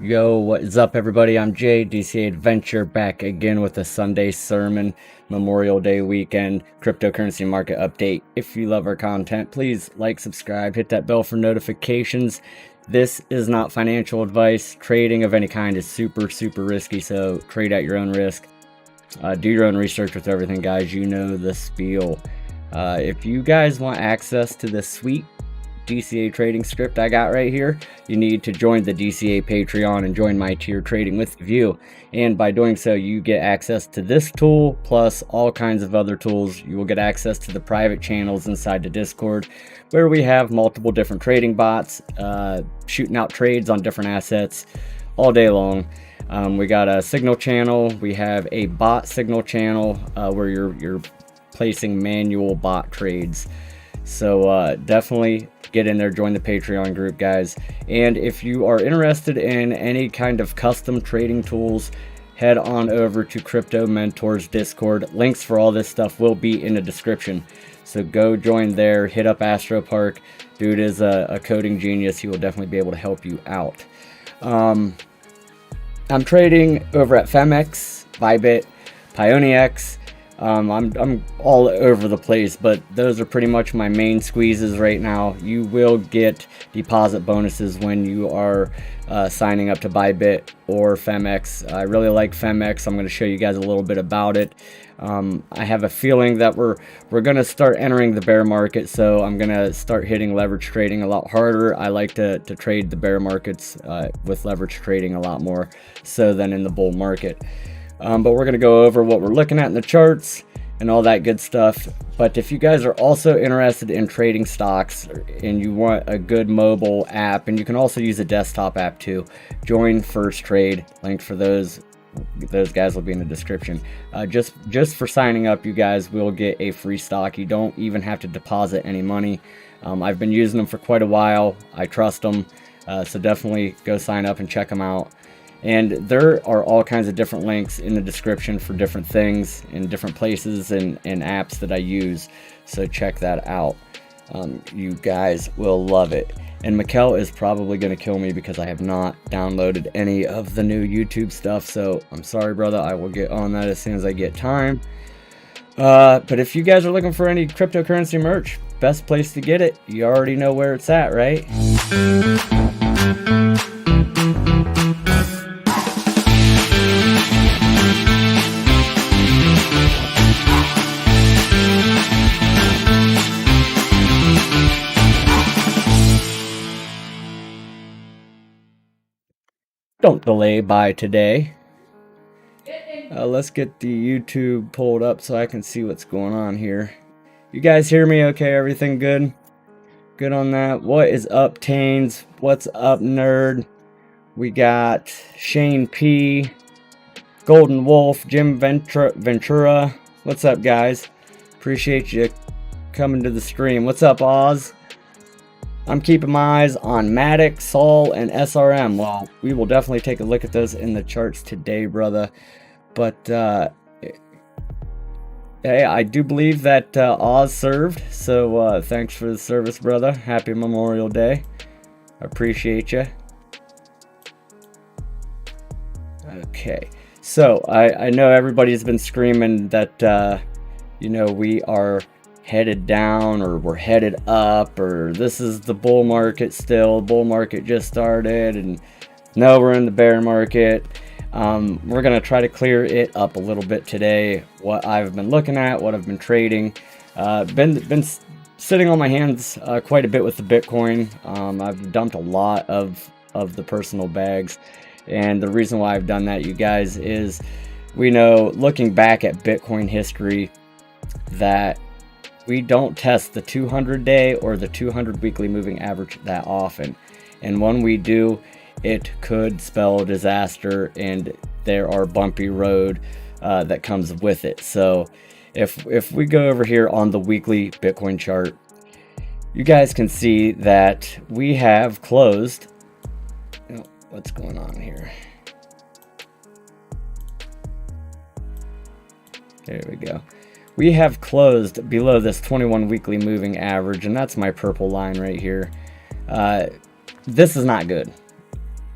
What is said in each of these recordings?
Yo, what is up, everybody? I'm Jay, DCA Adventure, back again with a Sunday sermon, Memorial Day weekend, cryptocurrency market update. If you love our content, please like, subscribe, hit that bell for notifications. This is not financial advice. Trading of any kind is super risky, so trade at your own risk. Do your own research with everything, guys. You know the spiel. If you guys want access to this sweet DCA trading script I got right here, you need to join the DCA Patreon and join my tier trading with you. And by doing so, you get access to this tool plus all kinds of other tools. You will get access to the private channels inside the Discord, where we have multiple different trading bots shooting out trades on different assets all day long. We got a signal channel. We have a bot signal channel where you're placing manual bot trades. So definitely get in there, join the Patreon group, guys. And if you are interested in any kind of custom trading tools, head on over to Crypto Mentors Discord. Links for all this stuff will be in the description, so go join there. Hit up Astro Park. Dude is a coding genius. He will definitely be able to help you out. I'm trading over at Phemex, Bybit, Pionex. I'm all over the place, but those are pretty much my main squeezes right now. You will get deposit bonuses when you are signing up to Bybit or Phemex. I really like Phemex. I'm going to show you guys a little bit about it. I have a feeling that we're going to start entering the bear market, so I'm going to start hitting leverage trading a lot harder. I like to trade the bear markets with leverage trading a lot more so than in the bull market. But we're going to go over what we're looking at in the charts and all that good stuff. But if you guys are also interested in trading stocks and you want a good mobile app, and you can also use a desktop app too, join Firstrade. Link for those guys will be in the description. Just for signing up, you guys will get a free stock. You don't even have to deposit any money. I've been using them for quite a while. I trust them. So definitely go sign up and check them out. And there are all kinds of different links in the description for different things in different places and apps that I use. So check that out. You guys will love it. And Mikkel is probably going to kill me because I have not downloaded any of the new YouTube stuff. So I'm sorry, brother. I will get on that as soon as I get time. But if you guys are looking for any cryptocurrency merch, best place to get it. You already know where it's at, right? Don't delay by today. Let's get the YouTube pulled up so I can see what's going on here. You guys hear me okay? Everything good? Good on that. What is up, Tanes? What's up, nerd? We got Shane P, Golden Wolf, Jim Ventura. What's up, guys? Appreciate you coming to the stream. What's up, Oz? I'm keeping my eyes on Matic, Sol, and SRM. Well, we will definitely take a look at those in the charts today, brother. But, hey, I do believe that Oz served. So, thanks for the service, brother. Happy Memorial Day. I appreciate you. Okay. So, I know everybody's been screaming that, you know, we are headed down or we're headed up, or this is the bull market still. Bull market just started, and no, we're in the bear market. We're going to try to clear it up a little bit today. What I've been looking at, what I've been trading. Been sitting on my hands quite a bit with the Bitcoin. I've dumped a lot of the personal bags. And the reason why I've done that, you guys, is we know, looking back at Bitcoin history, that we don't test the 200-day or the 200 weekly moving average that often. And when we do, it could spell disaster, and there are bumpy road that comes with it. So if we go over here on the weekly Bitcoin chart, you guys can see that we have closed. Oh, what's going on here? There we go. We have closed below this 21 weekly moving average, and that's my purple line right here. This is not good.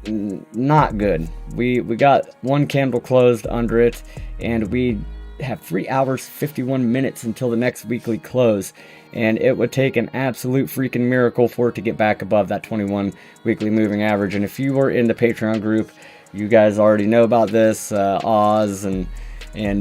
not good. We got one candle closed under it, and we have 3 hours 51 minutes until the next weekly close, and it would take an absolute freaking miracle for it to get back above that 21 weekly moving average. And if you were in the Patreon group, you guys already know about this. Oz and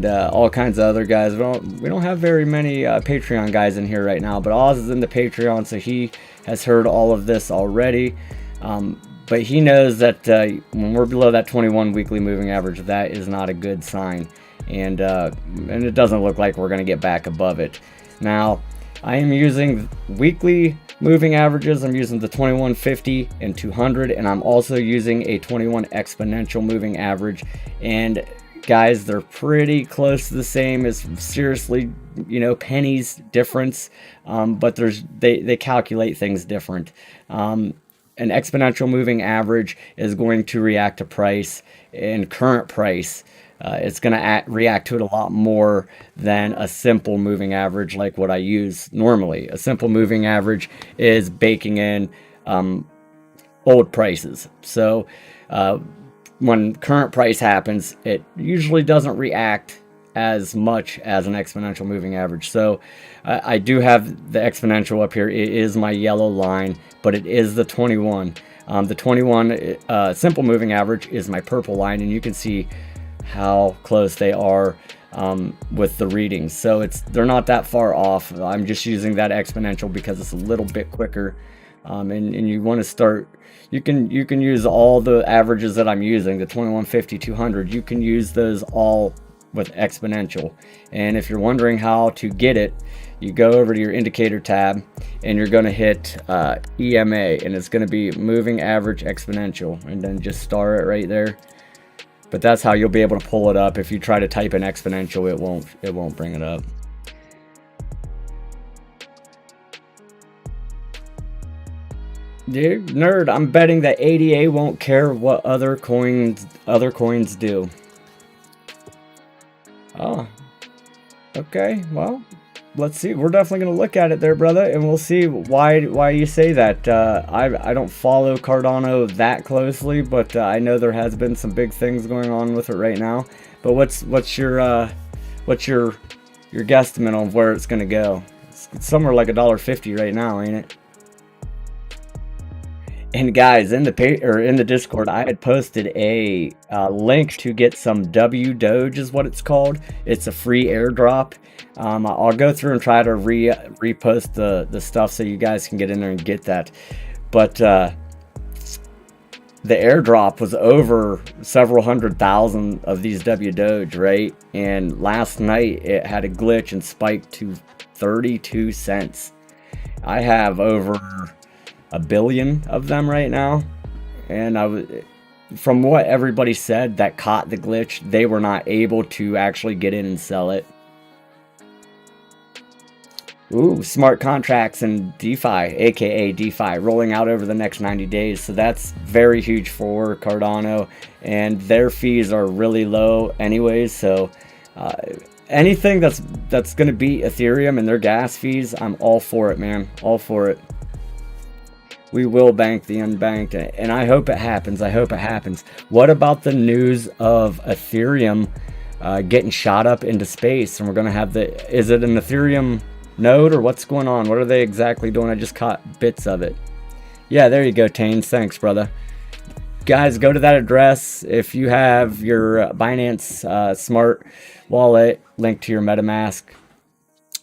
all kinds of other guys. We don't have very many Patreon guys in here right now, but Oz is in the Patreon, so he has heard all of this already. But he knows that when we're below that 21 weekly moving average, that is not a good sign, and it doesn't look like we're going to get back above it. Now, I am using weekly moving averages. I'm using the 2150 and 200, and I'm also using a 21 exponential moving average. And guys, they're pretty close to the same. As seriously, you know, pennies difference, but they calculate things different. An exponential moving average is going to react to price and current price. It's going to react to it a lot more than a simple moving average like what I use normally. A simple moving average is baking in old prices. So when current price happens, it usually doesn't react as much as an exponential moving average. So I do have the exponential up here. It is my yellow line, but it is the 21. The 21 simple moving average is my purple line, and you can see how close they are with the readings. So they're not that far off. I'm just using that exponential because it's a little bit quicker, and you want to start. You can use all the averages that I'm using, the 2150, 200. You can use those all with exponential. And if you're wondering how to get it, you go over to your indicator tab, and you're going to hit EMA, and it's going to be moving average exponential, and then just star it right there. But that's how you'll be able to pull it up. If you try to type in exponential, it won't bring it up. Dude, nerd, I'm betting that ADA won't care what other coins do. Oh, okay. Well, let's see. We're definitely gonna look at it there, brother, and we'll see why you say that. I don't follow Cardano that closely, but I know there has been some big things going on with it right now. But what's your guesstimate on where it's gonna go? It's somewhere like $1.50 right now, ain't it? And guys, in the Discord, I had posted a link to get some W Doge, is what it's called. It's a free airdrop. I'll go through and try to repost the stuff so you guys can get in there and get that. But the airdrop was over several 100,000 of these W Doge, right? And last night it had a glitch and spiked to 32 cents. I have over 1 billion of them right now, and from what everybody said that caught the glitch, they were not able to actually get in and sell it. Ooh, smart contracts and DeFi, aka DeFi, rolling out over the next 90 days. So that's very huge for Cardano, and their fees are really low anyways. So anything that's going to beat Ethereum and their gas fees, I'm all for it, man. All for it. We will bank the unbanked, and I hope it happens. I hope it happens. What about the news of Ethereum getting shot up into space? And we're going to have is it an Ethereum node, or what's going on? What are they exactly doing? I just caught bits of it. Yeah, there you go, Taines. Thanks, brother. Guys, go to that address. If you have your Binance Smart Wallet linked to your MetaMask,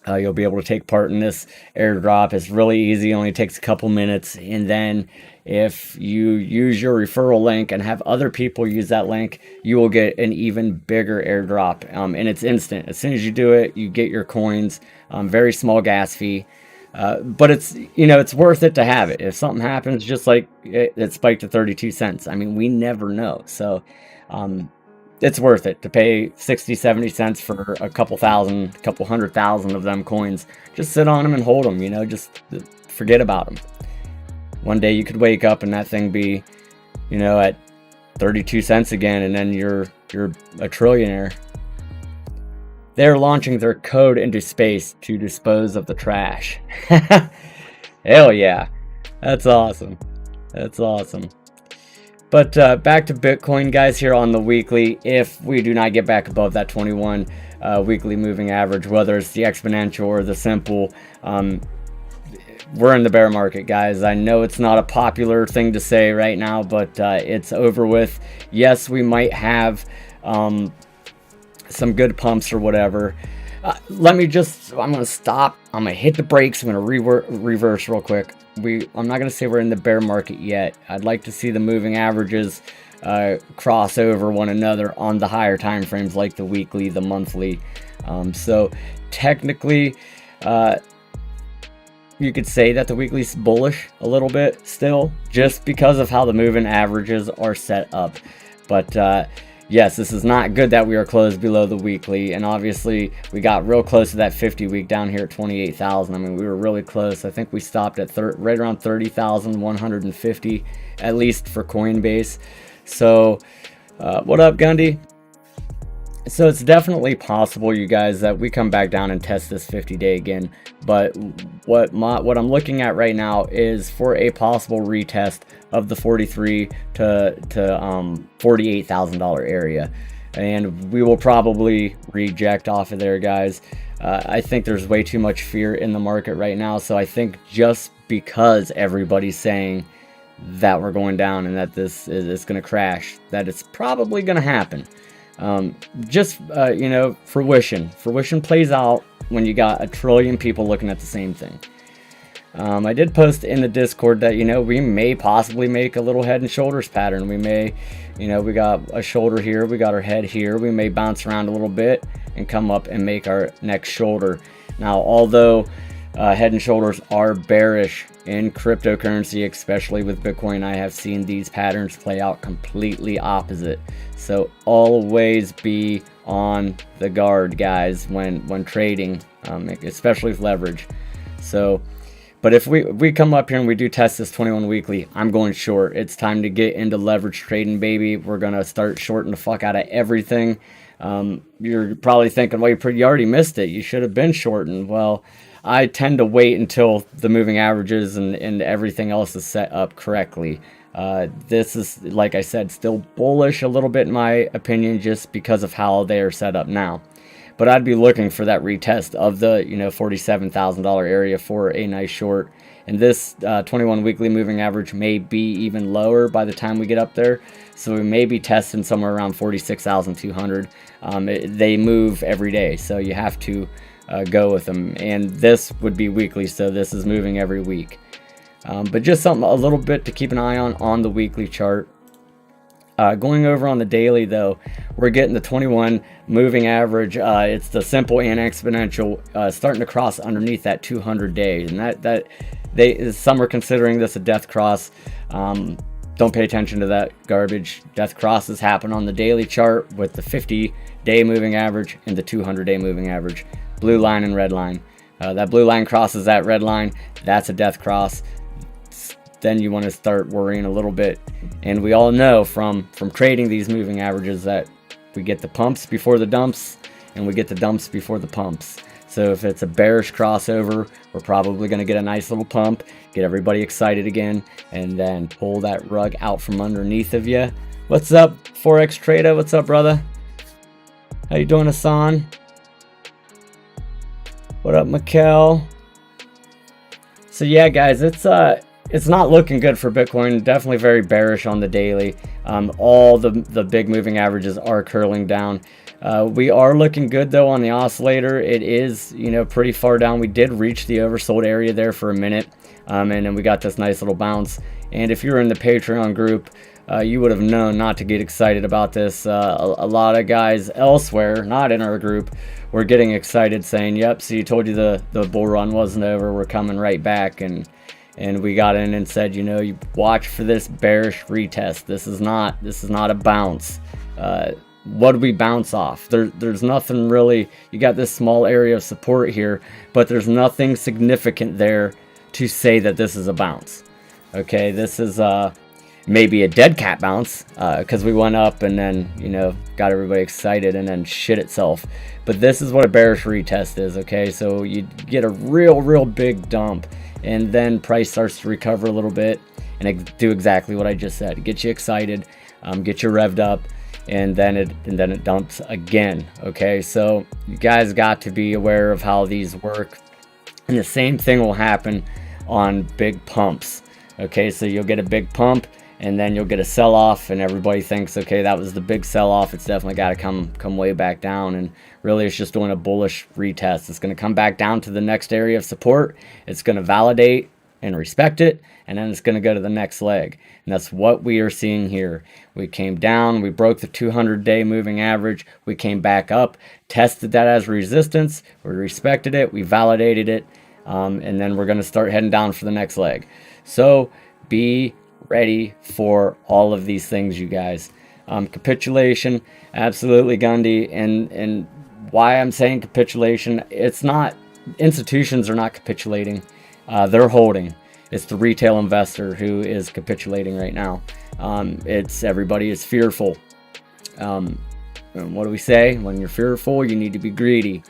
you'll be able to take part in this airdrop. It's really easy, only takes a couple minutes. And then if you use your referral link and have other people use that link, you will get an even bigger airdrop. And it's instant. As soon as you do it, you get your coins. Very small gas fee. But it's worth it to have it. If something happens, just like it spiked to 32 cents. I mean, we never know. So it's worth it to pay 60-70 cents for a couple 100,000 of them coins. Just sit on them and hold them, just forget about them. One day you could wake up and that thing be at 32 cents again, and then you're a trillionaire. They're launching their code into space to dispose of the trash. Hell yeah, that's awesome. But back to Bitcoin, guys, here on the weekly. If we do not get back above that 21 weekly moving average, whether it's the exponential or the simple, we're in the bear market, guys. I know it's not a popular thing to say right now, but it's over with. Yes, we might have some good pumps or whatever. I'm gonna stop. I'm gonna hit the brakes. I'm gonna reverse real quick. I'm not gonna say we're in the bear market yet. I'd like to see the moving averages cross over one another on the higher time frames, like the weekly, the monthly. So technically, you could say that the weekly's bullish a little bit still, just because of how the moving averages are set up. But yes, this is not good that we are closed below the weekly, and obviously we got real close to that 50 week down here at 28,000. I mean, we were really close. I think we stopped at right around 30,150 at least for Coinbase. So what up, Gundy? So it's definitely possible, you guys, that we come back down and test this 50-day again. But what I'm looking at right now is for a possible retest of the 43 to $48,000 area, and we will probably reject off of there, guys. I think there's way too much fear in the market right now. So I think just because everybody's saying that we're going down and that this is going to crash, that it's probably going to happen. You know, fruition plays out when you got 1 trillion people looking at the same thing. I did post in the Discord that, you know, we may possibly make a little head and shoulders pattern. We may, you know, we got a shoulder here, we got our head here, we may bounce around a little bit and come up and make our next shoulder. Now, although head and shoulders are bearish in cryptocurrency, especially with Bitcoin, I have seen these patterns play out completely opposite. So always be on the guard, guys, when trading, especially with leverage. So, but if we come up here and we do test this 21 weekly, I'm going short. It's time to get into leverage trading, baby. We're gonna start shorting the fuck out of everything. You're probably thinking, well, you already missed it. You should have been shorting. Well, I tend to wait until the moving averages and everything else is set up correctly. This is, like I said, still bullish a little bit in my opinion, just because of how they are set up now. But I'd be looking for that retest of the, you know, $47,000 area for a nice short. And this 21 weekly moving average may be even lower by the time we get up there. So we may be testing somewhere around 46,200. They move every day, so you have to go with them. And this would be weekly, so this is moving every week. But just something a little bit to keep an eye on the weekly chart. Going over on the daily, though, we're getting the 21 moving average. It's the simple and exponential starting to cross underneath that 200 days, and some are considering this a death cross. Don't pay attention to that garbage. Death crosses happen on the daily chart with the 50-day moving average and the 200-day moving average. Blue line and red line. That blue line crosses that red line. That's a death cross. Then you want to start worrying a little bit. And we all know from trading these moving averages that we get the pumps before the dumps, and we get the dumps before the pumps. So if it's a bearish crossover, we're probably going to get a nice little pump, get everybody excited again, and then pull that rug out from underneath of you. What's up, Forex Trader? What's up, brother? How you doing, Hassan? What up, Mikkel? So yeah, guys, it's not looking good for Bitcoin. Definitely very bearish on the daily. All the big moving averages are curling down. We are looking good though on the oscillator. It is, you know, pretty far down. We did reach the oversold area there for a minute, and then we got this nice little bounce. And if you're in the Patreon group, you would have known not to get excited about this. A lot of guys elsewhere, not in our group, were getting excited, saying, "Yep, so you told you the bull run wasn't over. We're coming right back." And we got in and said, you know, you watch for this bearish retest. This is not a bounce. What do we bounce off? There's nothing really. You got this small area of support here, but there's nothing significant there to say that this is a bounce. Okay, this is maybe a dead cat bounce, because we went up and then, you know, got everybody excited and then shit itself. But this is what a bearish retest is. Okay, so you get a real big dump, and then price starts to recover a little bit, and do exactly what I just said. Get you excited, get you revved up, and then it dumps again. Okay, so you guys got to be aware of how these work, and the same thing will happen on big pumps. Okay, so you'll get a big pump, and then you'll get a sell-off, and everybody thinks, okay, that was the big sell-off, it's definitely got to come way back down, and really it's just doing a bullish retest. It's going to come back down to the next area of support, it's going to validate and respect it, and then it's going to go to the next leg. And that's what we are seeing here. We came down, we broke the 200-day moving average, we came back up, tested that as resistance, we respected it, we validated it, and then we're going to start heading down for the next leg. So be ready for all of these things, you guys. Capitulation, absolutely, Gundy. And why I'm saying capitulation, it's not, institutions are not capitulating, they're holding. It's the retail investor who is capitulating right now. It's everybody is fearful. And what do we say? When you're fearful, you need to be greedy.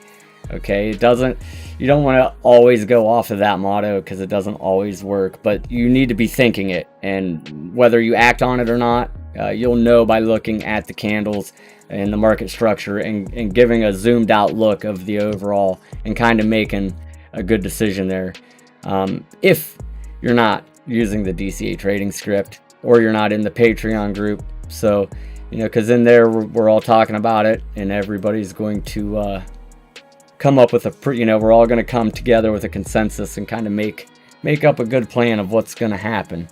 Okay, you don't want to always go off of that motto, because it doesn't always work, but you need to be thinking it, and whether you act on it or not, you'll know by looking at the candles and the market structure, and giving a zoomed out look of the overall, and kind of making a good decision there. If you're not using the DCA trading script, or you're not in the Patreon group, so because in there we're all talking about it, and everybody's going to come up with we're all going to come together with a consensus and kind of make up a good plan of what's going to happen.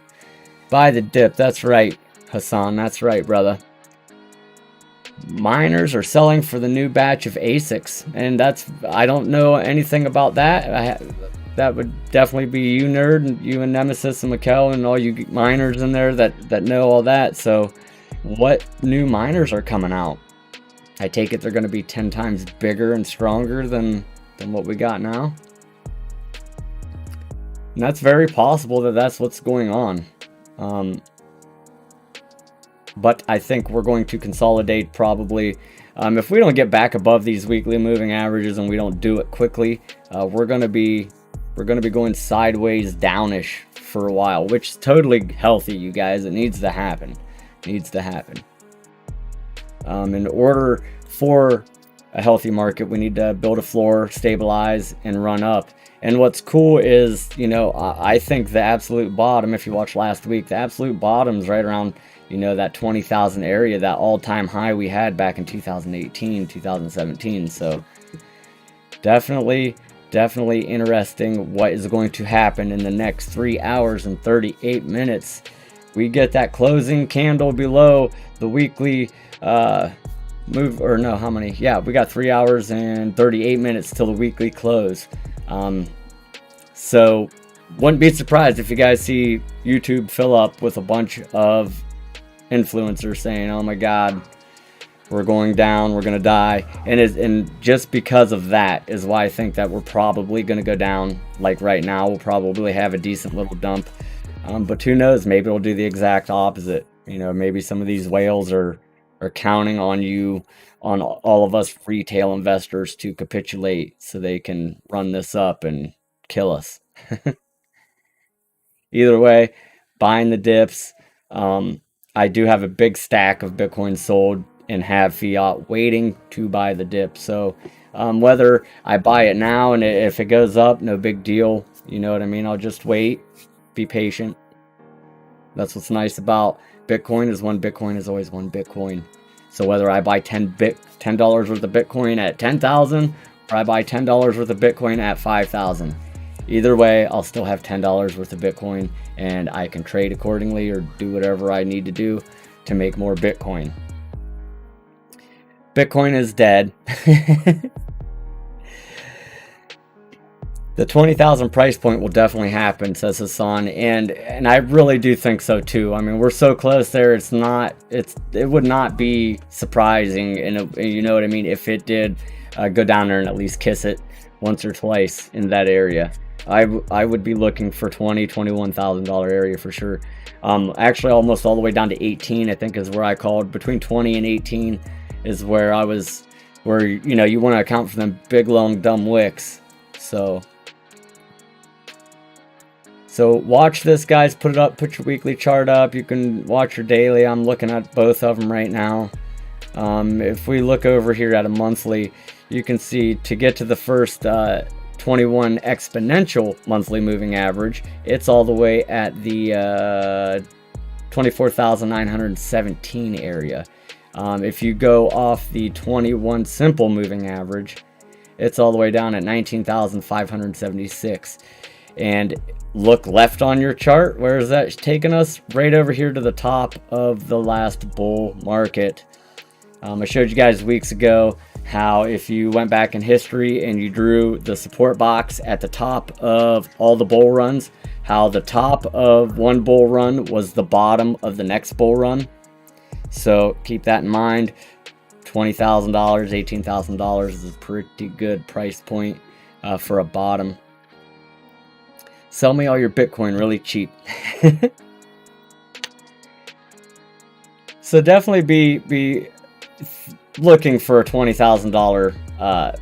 Buy the dip. That's right, Hassan. That's right, brother. Miners are selling for the new batch of ASICs, and I don't know anything about that. That would definitely be you, Nerd, and you and Nemesis and Mikkel and all you miners in there that know all that. So what new miners are coming out? I take it they're going to be 10 times bigger and stronger than what we got now. And that's very possible that that's what's going on. But I think we're going to consolidate probably. If we don't get back above these weekly moving averages and we don't do it quickly, we're going to be going sideways downish for a while, which is totally healthy, you guys. It needs to happen. It needs to happen. In order for a healthy market, we need to build a floor, stabilize, and run up. And what's cool is, I think the absolute bottom, if you watched last week, the absolute bottom's right around, that 20,000 area, that all-time high we had back in 2018, 2017. So definitely interesting what is going to happen in the next 3 hours and 38 minutes. We get that closing candle below the weekly move, or no, how many? Yeah, we got 3 hours and 38 minutes till the weekly close. So wouldn't be surprised if you guys see YouTube fill up with a bunch of influencers saying, oh my god, we're going down, we're gonna die. And just because of that is why I think that we're probably gonna go down. Like right now, we'll probably have a decent little dump. But who knows, maybe it'll do the exact opposite. Maybe some of these whales are counting on all of us retail investors to capitulate so they can run this up and kill us. Either way, buying the dips. I do have a big stack of Bitcoin sold and have fiat waiting to buy the dip. So whether I buy it now and if it goes up, no big deal. You know what I mean? I'll just wait, be patient. That's what's nice about Bitcoin, is one Bitcoin is always one Bitcoin. So whether I buy $10 worth of Bitcoin at 10,000 or I buy $10 worth of Bitcoin at 5,000, either way, I'll still have $10 worth of Bitcoin, and I can trade accordingly or do whatever I need to do to make more Bitcoin. Bitcoin is dead. The 20,000 price point will definitely happen, says Hassan, and I really do think so too. I mean, we're so close there. It would not be surprising, and you know what I mean, if it did go down there and at least kiss it once or twice in that area. I would be looking for $21,000 area for sure. Actually, almost all the way down to 18, I think, is where I called. Between 20 and 18 is where I was, where you want to account for them big long dumb wicks. So So watch this, guys. Put it up, put your weekly chart up. You can watch your daily. I'm looking at both of them right now. If we look over here at a monthly, you can see to get to the first 21 exponential monthly moving average, it's all the way at the 24,917 area. If you go off the 21 simple moving average, it's all the way down at 19,576. And look left on your chart. Where is that taking us? Right over here to the top of the last bull market. I showed you guys weeks ago how if you went back in history and you drew the support box at the top of all the bull runs, how the top of one bull run was the bottom of the next bull run. So keep that in mind. $20,000, $18,000 is a pretty good price point for a bottom. Sell me all your Bitcoin really cheap. So definitely be looking for a $20,000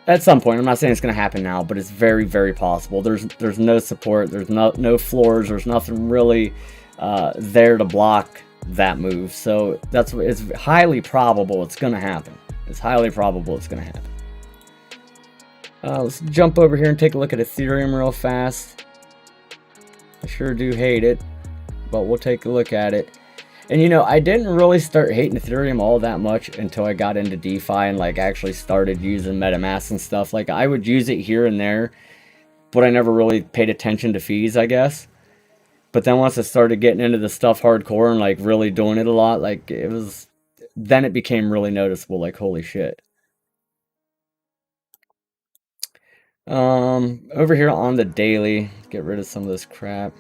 at some point. I'm not saying it's going to happen now, but it's very, very possible. There's no support, there's no floors, there's nothing really there to block that move. So it's highly probable it's going to happen. It's highly probable it's going to happen. Let's jump over here and take a look at Ethereum real fast. I sure do hate it, but we'll take a look at it. And you know, I didn't really start hating Ethereum all that much until I got into DeFi and like actually started using MetaMask and stuff. Like I would use it here and there, but I never really paid attention to fees, I guess. But then once I started getting into the stuff hardcore and like really doing it a lot, like then it became really noticeable, like holy shit. Over here on the daily, get rid of some of this crap.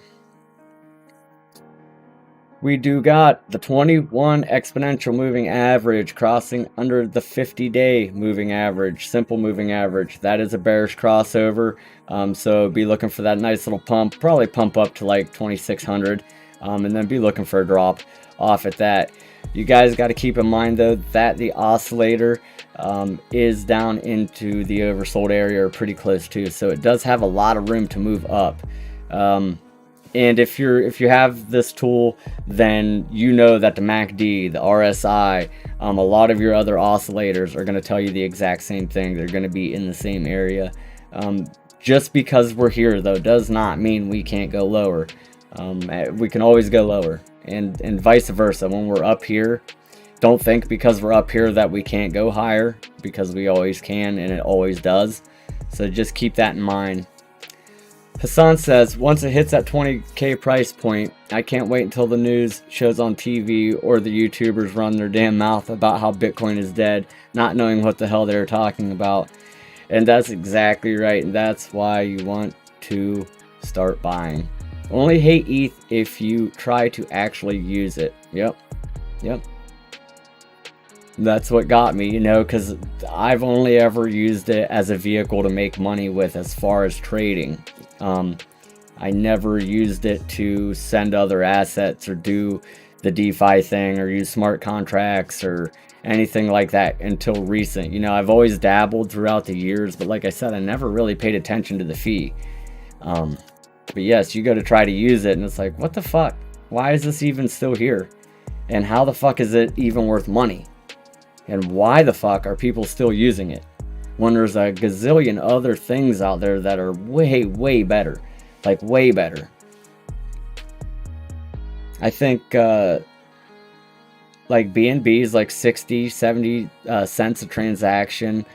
We do got the 21 exponential moving average crossing under the 50-day moving average, simple moving average. That is a bearish crossover. So be looking for that nice little pump, probably pump up to like 2,600, and then be looking for a drop off at that. You guys got to keep in mind though that the oscillator is down into the oversold area or pretty close to, so it does have a lot of room to move up. And if you have this tool, then you know that the MACD, the RSI, a lot of your other oscillators are going to tell you the exact same thing. They're going to be in the same area. Just because we're here though does not mean we can't go lower. We can always go lower, and vice versa. When we're up here, don't think because we're up here that we can't go higher, because we always can, and it always does. So just keep that in mind. Hassan says, once it hits that 20K price point, I can't wait until the news shows on TV or the YouTubers run their damn mouth about how Bitcoin is dead, not knowing what the hell they're talking about. And that's exactly right. And that's why you want to start buying. Only hate ETH if you try to actually use it. Yep. That's what got me, you know, because I've only ever used it as a vehicle to make money with as far as trading. I never used it to send other assets or do the DeFi thing or use smart contracts or anything like that until recent. You know, I've always dabbled throughout the years, but like I said, I never really paid attention to the fee. But yes, you go to try to use it and it's like, what the fuck? Why is this even still here? And how the fuck is it even worth money? And why the fuck are people still using it when there's a gazillion other things out there that are way, way better? Like way better. I think like BNB is like 60, 70 cents a transaction.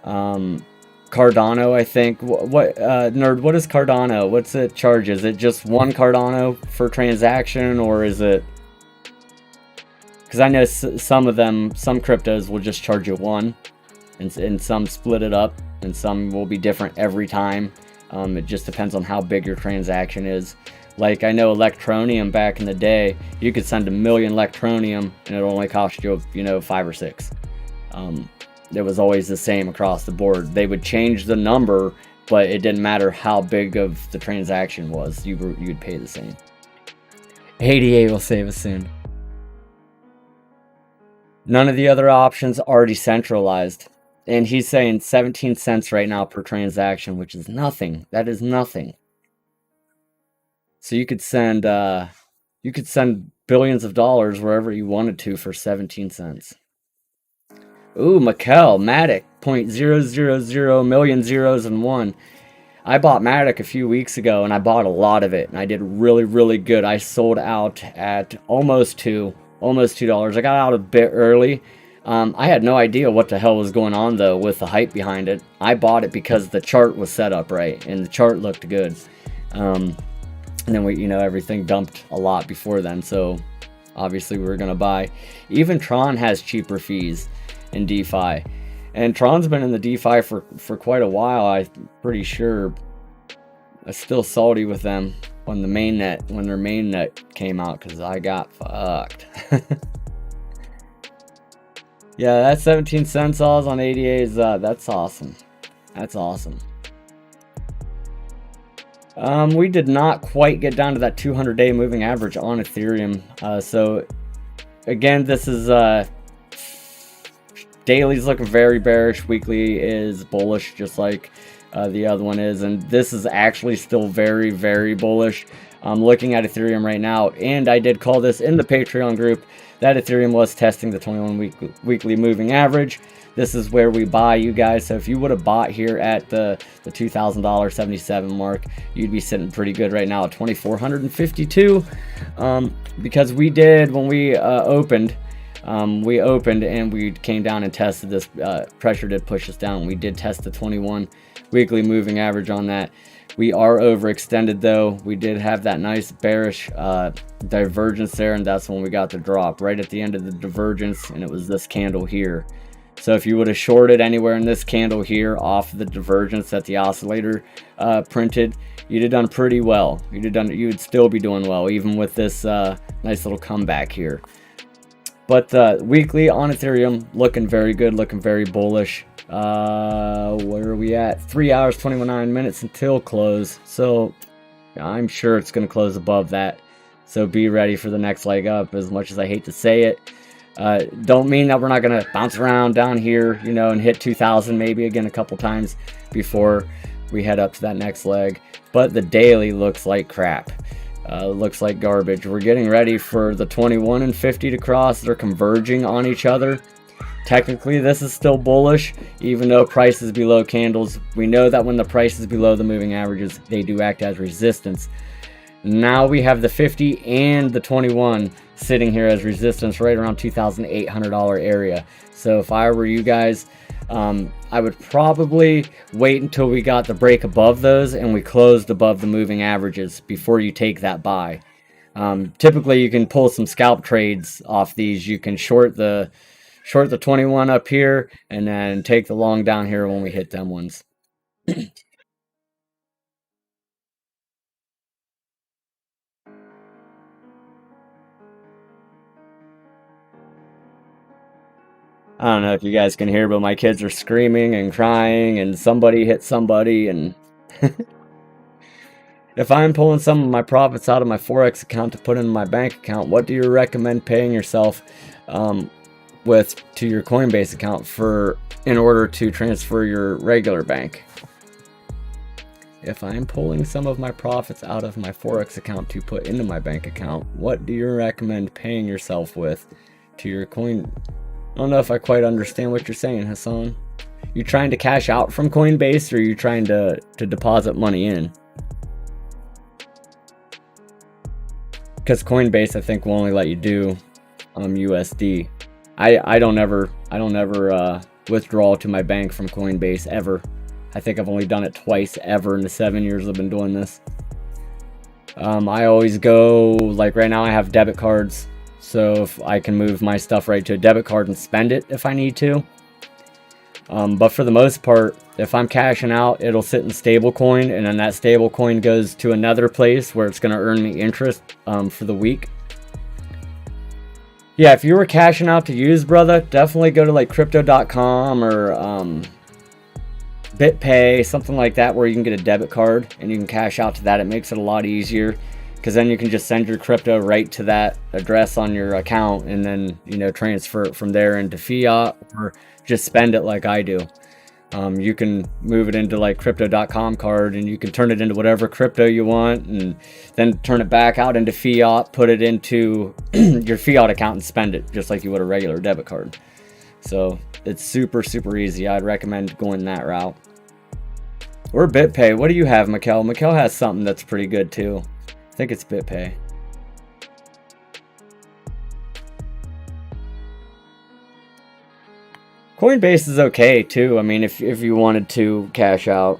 Cardano, I think. Nerd, what is Cardano? What's it charge? Is it just one Cardano for transaction, or is it? Because I know some of them, some cryptos will just charge you one, and some split it up, and some will be different every time. It just depends on how big your transaction is. Like I know Electronium back in the day, you could send 1 million Electronium and it only cost you, 5 or 6. It was always the same across the board. They would change the number, but it didn't matter how big of the transaction was. You'd pay the same. 88 will save us soon. None of the other options are decentralized. And he's saying 17 cents right now per transaction, which is nothing. That is nothing. So you could send billions of dollars wherever you wanted to for 17 cents. Ooh, Matic, 0.000 million zeros and one. I bought Matic a few weeks ago, and I bought a lot of it, and I did really, really good. I sold out at almost $2. I got out a bit early. I had no idea what the hell was going on, though, with the hype behind it. I bought it because the chart was set up right, and the chart looked good. And then everything dumped a lot before then, so obviously we were going to buy. Even Tron has cheaper fees in DeFi. And Tron's been in the DeFi for quite a while, I'm pretty sure. I'm still salty with them when their mainnet came out, because I got fucked. Yeah, that 17 cents on ADA is that's awesome. That's awesome. We did not quite get down to that 200-day moving average on Ethereum. So again, this is daily's looking very bearish. Weekly is bullish, just like the other one is, and this is actually still very, very bullish. I'm looking at Ethereum right now, and I did call this in the Patreon group that Ethereum was testing the 21 weekly moving average. This is where we buy, you guys. So if you would have bought here at the $2,000.77 mark, you'd be sitting pretty good right now at $2,452. Because we did, when we opened and we came down and tested this. Pressure did push us down. We did test the 21 weekly moving average on that. We are overextended, though. We did have that nice bearish divergence there, and that's when we got the drop right at the end of the divergence, and it was this candle here. So if you would have shorted anywhere in this candle here off the divergence that the oscillator printed, you'd have done pretty well. You would still be doing well, even with this nice little comeback here. But weekly on Ethereum, looking very good, looking very bullish. Where are we at? 3 hours, 29 minutes until close. So I'm sure it's going to close above that. So be ready for the next leg up, as much as I hate to say it. Don't mean that we're not going to bounce around down here, and hit 2,000 maybe again a couple times before we head up to that next leg. But the daily looks like crap. Looks like garbage. We're getting ready for the 21 and 50 to cross. They're converging on each other. Technically, this is still bullish, even though price is below candles. We know that when the price is below the moving averages, they do act as resistance. Now we have the 50 and the 21 sitting here as resistance right around $2,800 area. So if I were you guys, I would probably wait until we got the break above those and we closed above the moving averages before you take that buy. Typically, you can pull some scalp trades off these. You can short the 21 up here and then take the long down here when we hit them ones. I don't know if you guys can hear, but my kids are screaming and crying, and somebody hit somebody. And if I'm pulling some of my profits out of my Forex account to put in my bank account, what do you recommend paying yourself to your Coinbase account in order to transfer your regular bank? If I'm pulling some of my profits out of my Forex account to put into my bank account, what do you recommend paying yourself with to your coin? I don't know if I quite understand what you're saying, Hassan. You trying to cash out from Coinbase, or are you trying to deposit money in? Because Coinbase, I think, will only let you do USD. I don't ever withdraw to my bank from Coinbase ever. I think I've only done it twice ever in the 7 years I've been doing this. I always go, like right now I have debit cards, so if I can move my stuff right to a debit card and spend it if I need to. But for the most part, if I'm cashing out, it'll sit in stablecoin, and then that stablecoin goes to another place where it's going to earn me interest for the week. Yeah, if you were cashing out to use, brother, definitely go to like crypto.com or BitPay, something like that, where you can get a debit card and you can cash out to that. It makes it a lot easier, because then you can just send your crypto right to that address on your account, and then transfer it from there into fiat, or just spend it like I do. You can move it into like crypto.com card, and you can turn it into whatever crypto you want, and then turn it back out into fiat, put it into your fiat account and spend it just like you would a regular debit card. So it's super, super easy. I'd recommend going that route. Or BitPay. What do you have, Mikkel? Mikkel has something that's pretty good too. I think it's BitPay. Coinbase is okay too. I mean, if you wanted to cash out,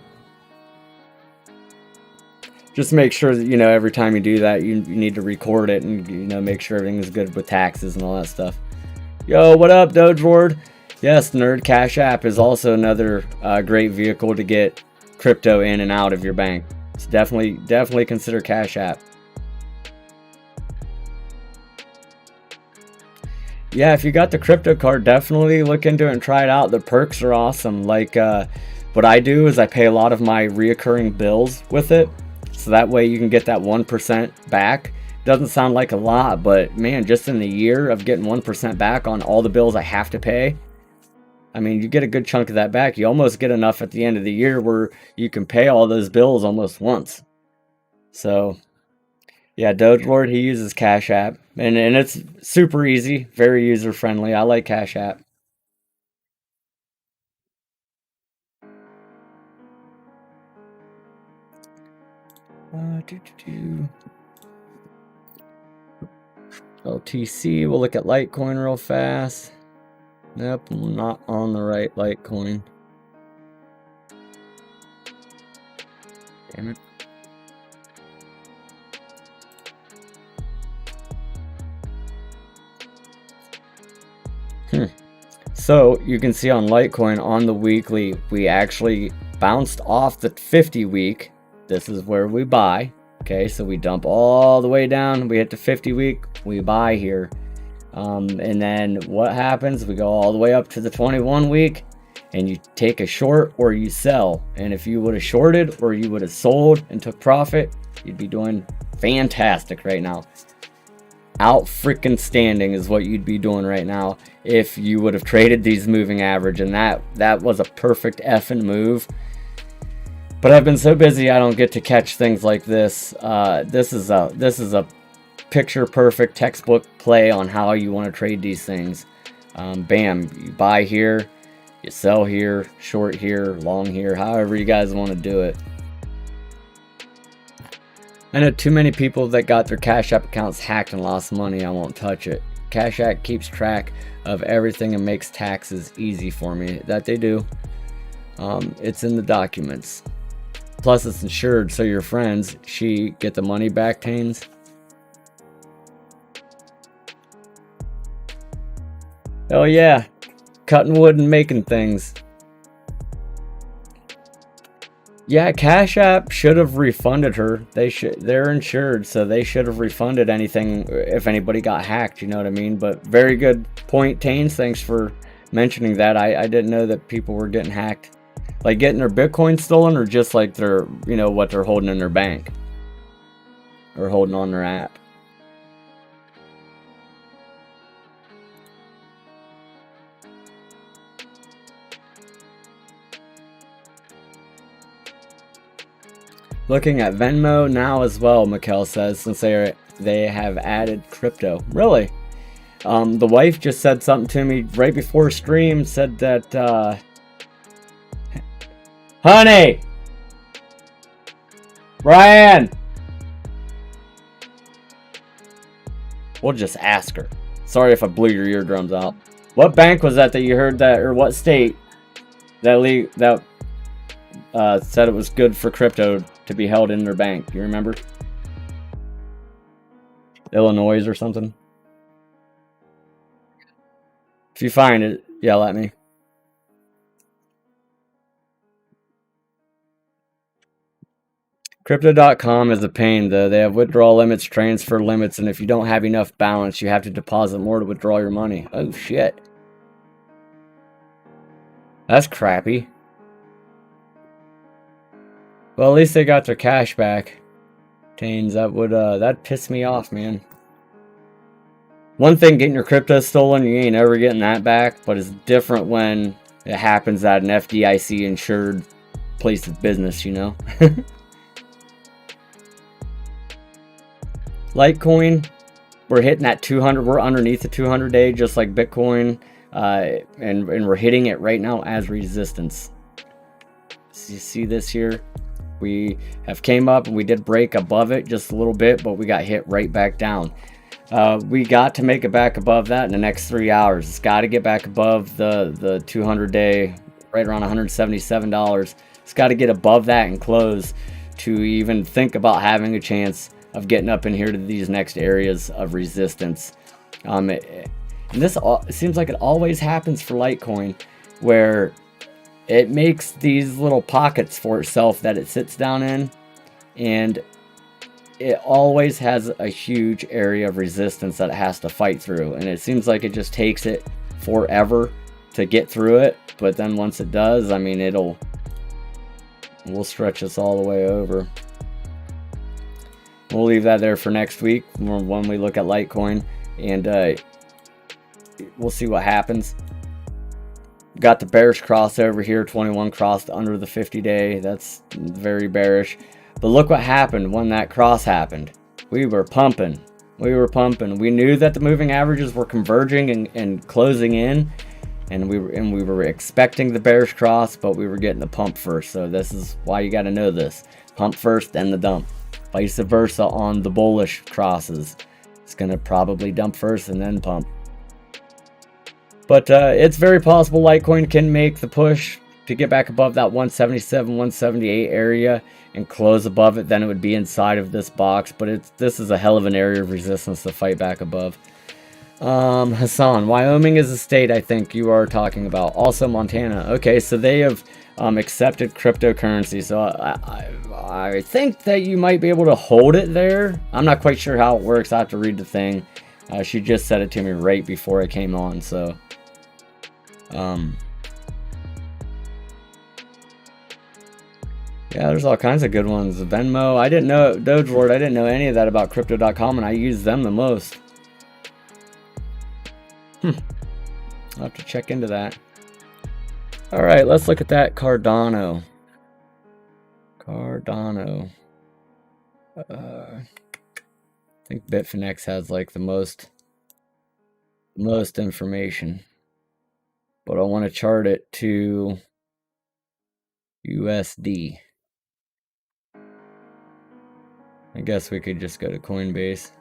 just make sure that, you know, every time you do that, you need to record it and, you know, make sure everything is good with taxes and all that stuff. Yo, what up, Doge Ward? Yes, Nerd, Cash App is also another great vehicle to get crypto in and out of your bank. So definitely consider Cash App. Yeah, if you got the crypto card, definitely look into it and try it out. The perks are awesome. Like what I do is I pay a lot of my reoccurring bills with it, so that way you can get that 1% back. Doesn't sound like a lot, but man, just in the year of getting 1% back on all the bills I have to pay, I mean, you get a good chunk of that back. You almost get enough at the end of the year where you can pay all those bills almost once. So yeah, Doge Lord, he uses Cash App, and it's super easy, very user friendly. I like Cash App. LTC, we'll look at Litecoin real fast. Nope, I'm not on the right Litecoin. Damn it. So you can see on Litecoin on the weekly, we actually bounced off the 50 week. This is where we buy. Okay, so we dump all the way down. We hit the 50 week, we buy here. And then what happens? We go all the way up to the 21 week, and you take a short or you sell. And if you would have shorted or you would have sold and took profit, you'd be doing fantastic right now. Out freaking standing is what you'd be doing right now if you would have traded these moving average, and that was a perfect effing move. But I've been so busy I don't get to catch things like this. This is a picture perfect textbook play on how you want to trade these things. Bam, you buy here, you sell here, short here, long here, however you guys want to do it. I know too many people that got their Cash App accounts hacked and lost money. I won't touch it. Cash App keeps track of everything and makes taxes easy for me. That they do. It's in the documents. Plus it's insured, so your friends, she get the money back, Tains. Oh yeah, cutting wood and making things. Yeah, Cash App should have refunded her. They're insured, so they should have refunded anything if anybody got hacked, you know what I mean? But very good point, Tains. Thanks for mentioning that. I didn't know that people were getting hacked. Like getting their Bitcoin stolen, or just like their, you know, what they're holding in their bank or holding on their app. Looking at Venmo now as well, Mikkel says, since they have added crypto. Really? The wife just said something to me right before stream, said that, honey! Brian! We'll just ask her. Sorry if I blew your eardrums out. What bank was that you heard that, or what state that said it was good for crypto to be held in their bank? You remember? Illinois or something? If you find it, yell at me. Crypto.com is a pain though. They have withdrawal limits, transfer limits, and if you don't have enough balance, you have to deposit more to withdraw your money. Oh shit. That's crappy. Well, at least they got their cash back. Tains, that'd piss me off, man. One thing, getting your crypto stolen, you ain't ever getting that back, but it's different when it happens at an FDIC insured place of business, you know. Litecoin, we're hitting that 200, we're underneath the 200 day just like Bitcoin, and we're hitting it right now as resistance. So you see this here, we have came up and we did break above it just a little bit, but we got hit right back down. We got to make it back above that in the next 3 hours. It's got to get back above the 200 day, right around $177. It's got to get above that and close to even think about having a chance of getting up in here to these next areas of resistance. And this it seems like it always happens for Litecoin, where it makes these little pockets for itself that it sits down in, and it always has a huge area of resistance that it has to fight through, and it seems like it just takes it forever to get through it. But then once it does, I mean, we'll stretch this all the way over. We'll leave that there for next week when we look at Litecoin, and we'll see what happens. Got the bearish cross over here, 21 crossed under the 50 day. That's very bearish. But look what happened when that cross happened. We were pumping. We were pumping. We knew that the moving averages were converging and closing in, and we were expecting the bearish cross, but we were getting the pump first. So this is why you got to know this: pump first, then the dump. Vice versa on the bullish crosses. It's going to probably dump first and then pump. But it's very possible Litecoin can make the push to get back above that 177, 178 area and close above it. Then it would be inside of this box. But this is a hell of an area of resistance to fight back above. Hassan, Wyoming is a state I think you are talking about. Also Montana. Okay, so they have accepted cryptocurrency. So I think that you might be able to hold it there. I'm not quite sure how it works. I have to read the thing. She just said it to me right before I came on. So yeah, there's all kinds of good ones. Venmo, I didn't know. Doge Lord, I didn't know any of that about crypto.com, and I use them the most. I'll have to check into that. All right, let's look at that Cardano. I think Bitfinex has like the most information, but I want to chart it to USD. I guess we could just go to Coinbase.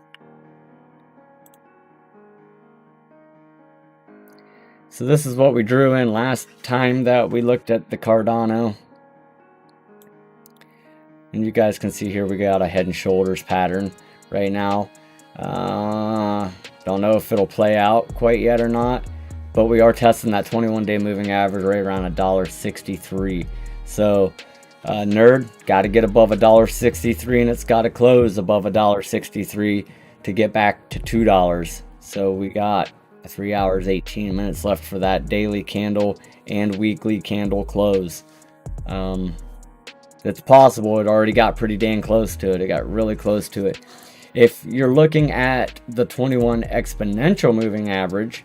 So this is what we drew in last time that we looked at the Cardano. And you guys can see here we got a head and shoulders pattern right now. Don't know if it'll play out quite yet or not, but we are testing that 21-day moving average right around $1.63. So nerd, got to get above $1.63, and it's got to close above $1.63 to get back to $2. So we got 3 hours 18 minutes left for that daily candle and weekly candle close. It's possible. It already got pretty dang close to it. It got really close to it. If you're looking at the 21 exponential moving average,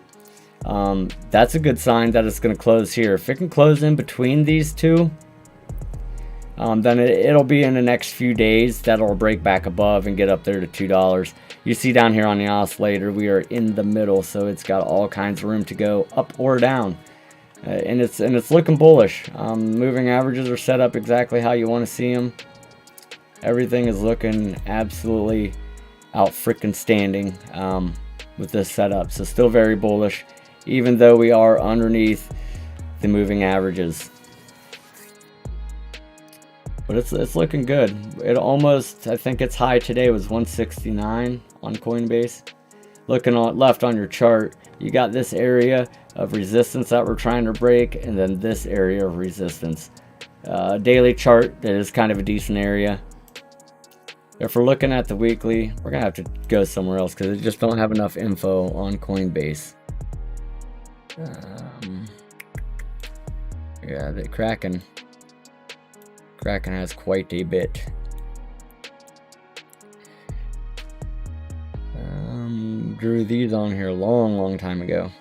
that's a good sign that it's going to close here. If it can close in between these two, then it'll be in the next few days that'll break back above and get up there to $2. You see down here on the oscillator, we are in the middle, so it's got all kinds of room to go up or down, and it's looking bullish. Moving averages are set up exactly how you want to see them. Everything is looking absolutely out freaking standing with this setup, so still very bullish, even though we are underneath the moving averages. But it's looking good. It almost, I think its high today was 169 on Coinbase. Looking left on your chart, you got this area of resistance that we're trying to break, and then this area of resistance. Daily chart, that is kind of a decent area. If we're looking at the weekly, we're gonna have to go somewhere else because I just don't have enough info on Coinbase. Yeah, the Kraken has quite a bit. Drew these on here a long time ago.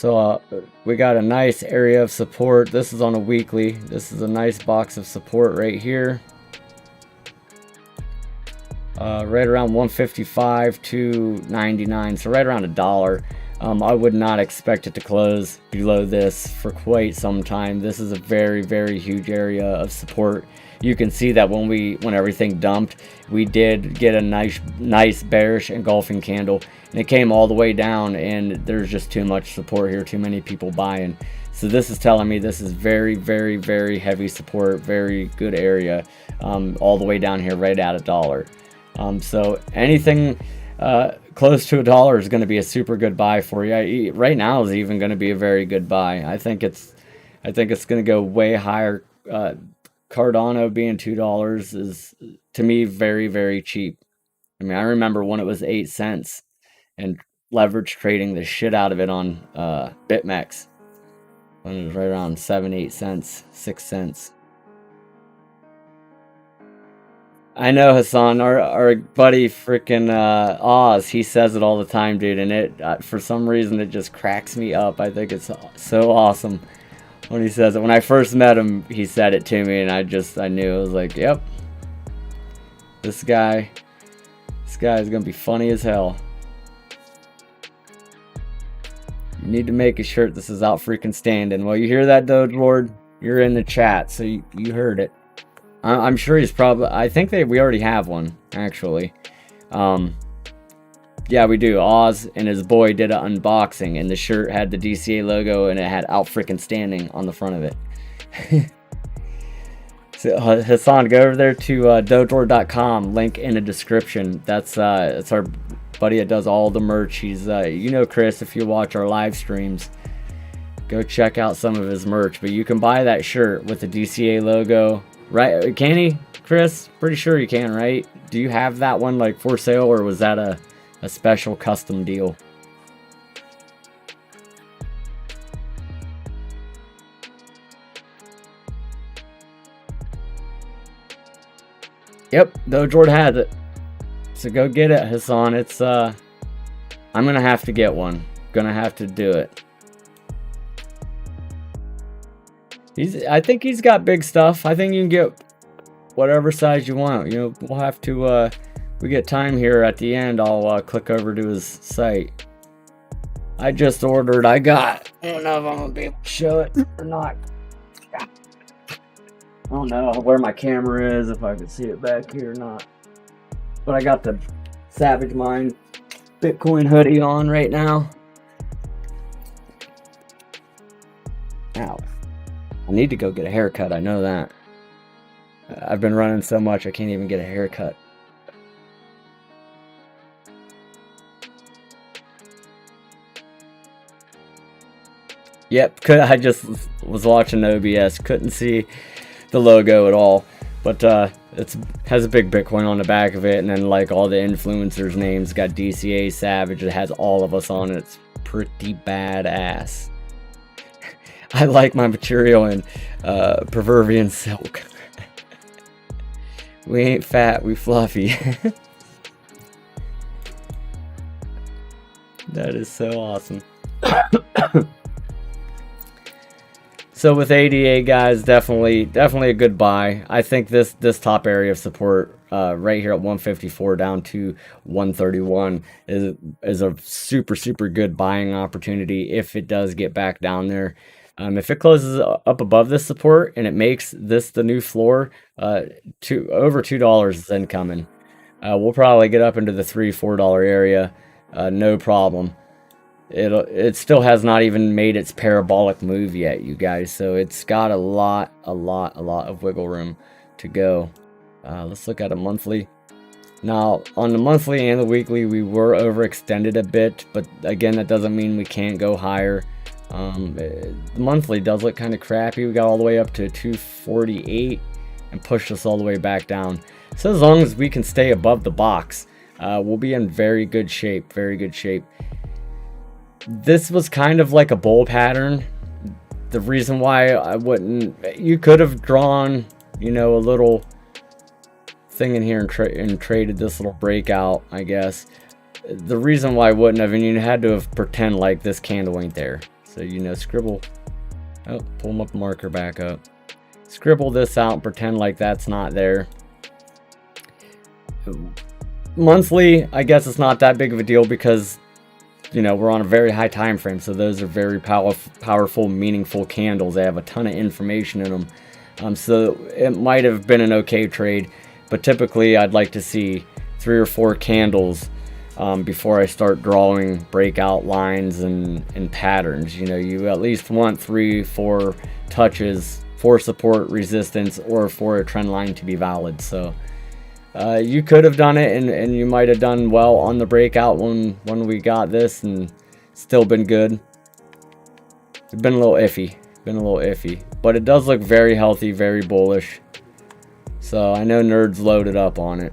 So we got a nice area of support. This is on a weekly. This is a nice box of support right here. Right around 155 to 99, so right around $1. I would not expect it to close below this for quite some time. This is a very, very huge area of support. You can see that when everything dumped, we did get a nice bearish engulfing candle, and it came all the way down, and there's just too much support here, too many people buying. So this is telling me this is very, very, very heavy support, very good area, all the way down here right at $1. So anything close to $1 is going to be a super good buy for you. Right now is even going to be a very good buy. I think it's going to go way higher. Cardano being $2 is, to me, very, very cheap. I mean, I remember when it was 8 cents and leverage trading the shit out of it on BitMEX when it was right around 7-8 cents, 6 cents. I know, Hassan, our buddy freaking Oz, he says it all the time, dude, and it for some reason it just cracks me up. I think it's so awesome when he says it. When I first met him, he said it to me, and I knew. I was like, yep, this guy is gonna be funny as hell. You need to make a shirt that says out freaking standing. Well, you hear that, Doge Lord? You're in the chat, so you heard it. I'm sure he's probably, I think we already have one, actually. Yeah, we do. Oz and his boy did an unboxing, and the shirt had the DCA logo, and it had out freaking standing on the front of it. So Hassan, go over there to dogelord.com, link in the description. It's our buddy that does all the merch. He's, you know, Chris, if you watch our live streams, go check out some of his merch. But you can buy that shirt with the DCA logo. Right, can he, Chris? Pretty sure you can, right? Do you have that one like for sale, or was that a special custom deal? Yep, Dojord has it. So go get it, Hassan. It's I'm gonna have to get one. Gonna have to do it. I think he's got big stuff. I think you can get whatever size you want. You know, we'll have to, we get time here at the end, I'll click over to his site. I just ordered, I don't know if I'm going to be able to show it or not. I don't know where my camera is, if I can see it back here or not. But I got the Savage Mind Bitcoin hoodie on right now. Ow. I need to go get a haircut, I know that. I've been running so much I can't even get a haircut. Yep, I just was watching OBS, couldn't see the logo at all. But it has a big Bitcoin on the back of it, and then like all the influencers' names, got DCA Savage, it has all of us on it. It's pretty badass. I like my material in Proverbian silk. We ain't fat, we fluffy. That is so awesome. So with ADA, guys, definitely a good buy. I think this top area of support right here at 154 down to 131 is a super good buying opportunity if it does get back down there. If it closes up above this support and it makes this the new floor, over $2 is incoming. We'll probably get up into the $3-4 area, no problem. It still has not even made its parabolic move yet, you guys. So it's got a lot of wiggle room to go. Let's look at a monthly. Now, on the monthly and the weekly, we were overextended a bit, but again, that doesn't mean we can't go higher. The monthly does look kind of crappy. We got all the way up to 248 and pushed us all the way back down. So as long as we can stay above the box, we'll be in very good shape, This was kind of like a bull pattern. The reason why I wouldn't, you could have drawn, you know, a little thing in here and traded this little breakout, I guess. The reason why I wouldn't have, and you had to have pretend like this candle ain't there. So, you know, scribble. Oh, pull my marker back up. Scribble this out and pretend like that's not there. Monthly, I guess it's not that big of a deal because, you know, we're on a very high time frame. So those are very powerful, meaningful candles. They have a ton of information in them. So it might have been an okay trade. But typically, I'd like to see 3 or 4 candles before I start drawing breakout lines and patterns. You know, you at least want 3, 4 touches for support, resistance, or for a trend line to be valid. So you could have done it, and you might have done well on the breakout when we got this, and still been good. It's been a little iffy, but it does look very healthy, very bullish. So I know nerds loaded up on it.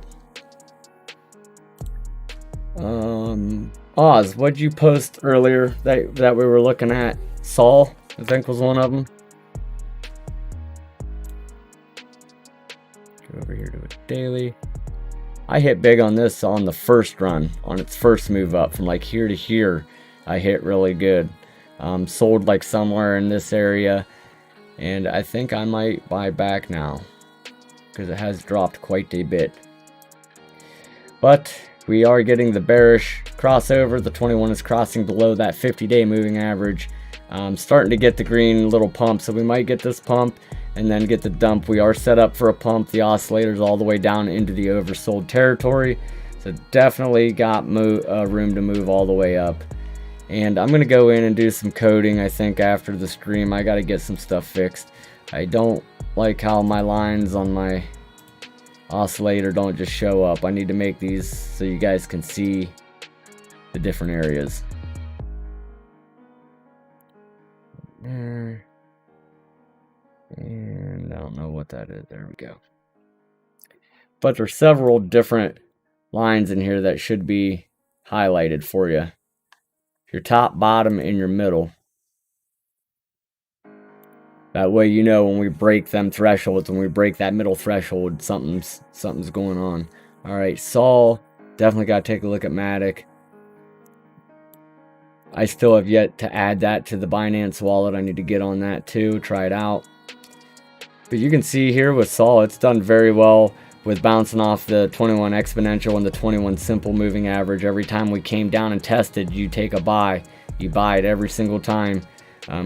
Oz, what'd you post earlier that we were looking at? Saul, I think, was one of them. Go over here to a daily. I hit big on this on the first run, on its first move up from like here to here. I hit really good. Sold like somewhere in this area, and I think I might buy back now because it has dropped quite a bit. But we are getting the bearish crossover. The 21 is crossing below that 50-day moving average. Starting to get the green little pump, so we might get this pump and then get the dump. We are set up for a pump. The oscillator's all the way down into the oversold territory, so definitely got room to move all the way up. And I'm going to go in and do some coding, I think, after the stream. I got to get some stuff fixed. I don't like how my lines on my oscillator don't just show up. I need to make these so you guys can see the different areas. There. And I don't know what that is. There we go. But there's several different lines in here that should be highlighted for you. Your top, bottom, and your middle. That way you know when we break them thresholds, when we break that middle threshold, something's going on. Alright, Saul, definitely got to take a look at Matic. I still have yet to add that to the Binance wallet. I need to get on that too, try it out. But you can see here with Saul, it's done very well with bouncing off the 21 exponential and the 21 simple moving average. Every time we came down and tested, you take a buy. You buy it every single time.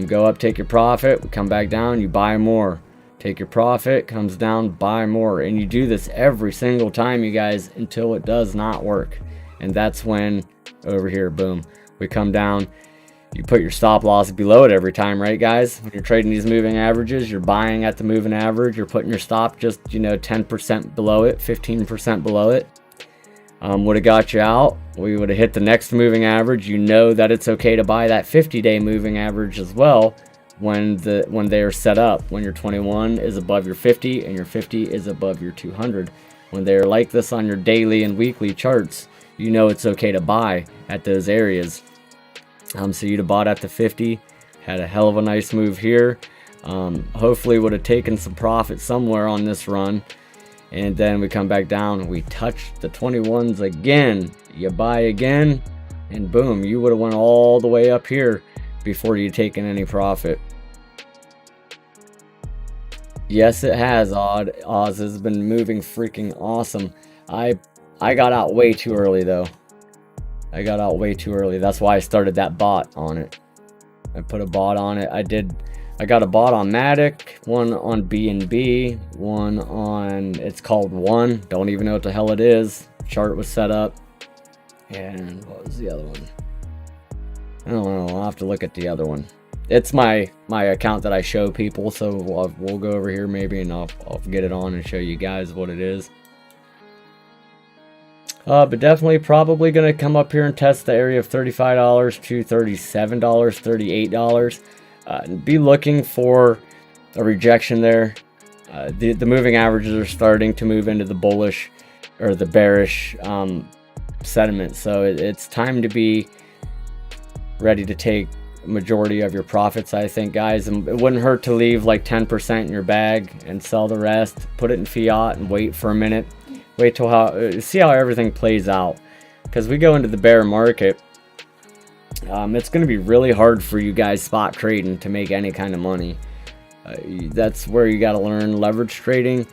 Go up, take your profit, come back down, you buy more. Take your profit, comes down, buy more. And you do this every single time, you guys, until it does not work. And that's when, over here, boom, we come down. You put your stop loss below it every time, right, guys? When you're trading these moving averages, you're buying at the moving average. You're putting your stop just, you know, 10% below it, 15% below it. Would have got you out. We would have hit the next moving average. You know that it's okay to buy that 50-day moving average as well when they are set up. When your 21 is above your 50 and your 50 is above your 200. When they're like this on your daily and weekly charts, you know it's okay to buy at those areas. So you'd have bought at the 50, had a hell of a nice move here. Hopefully would have taken some profit somewhere on this run. And then we come back down, we touch the 21s again. You buy again, and boom, you would have went all the way up here before you taken any profit. Yes, it has, Oz has been moving freaking awesome. I got out way too early though. I got out way too early. That's why I started that bot on it. I put a bot on it. I got a bot on Matic, one on BNB, one on, it's called One. Don't even know what the hell it is. Chart was set up. And what was the other one? I don't know. I'll have to look at the other one. It's my account that I show people, so we'll go over here maybe and I'll get it on and show you guys what it is. But definitely probably going to come up here and test the area of $35 to $37, $38. Be looking for a rejection there. The moving averages are starting to move into the bullish or the bearish sentiment. So it's time to be ready to take majority of your profits, I think, guys. And it wouldn't hurt to leave like 10% in your bag and sell the rest. Put it in fiat and wait for a minute. Wait till see how everything plays out, because we go into the bear market It's going to be really hard for you guys spot trading to make any kind of money. That's where you got to learn leverage trading,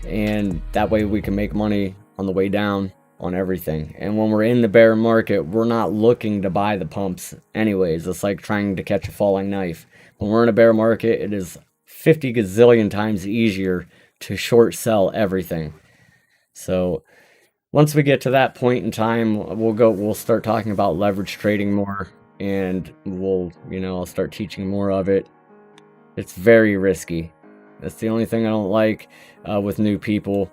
and that way we can make money on the way down on everything. And when we're in the bear market, we're not looking to buy the pumps anyways. It's like trying to catch a falling knife. When we're in a bear market, it is 50 gazillion times easier to short sell everything. So once we get to that point in time, we'll start talking about leverage trading more, and I'll start teaching more of it. It's very risky. That's the only thing I don't like with new people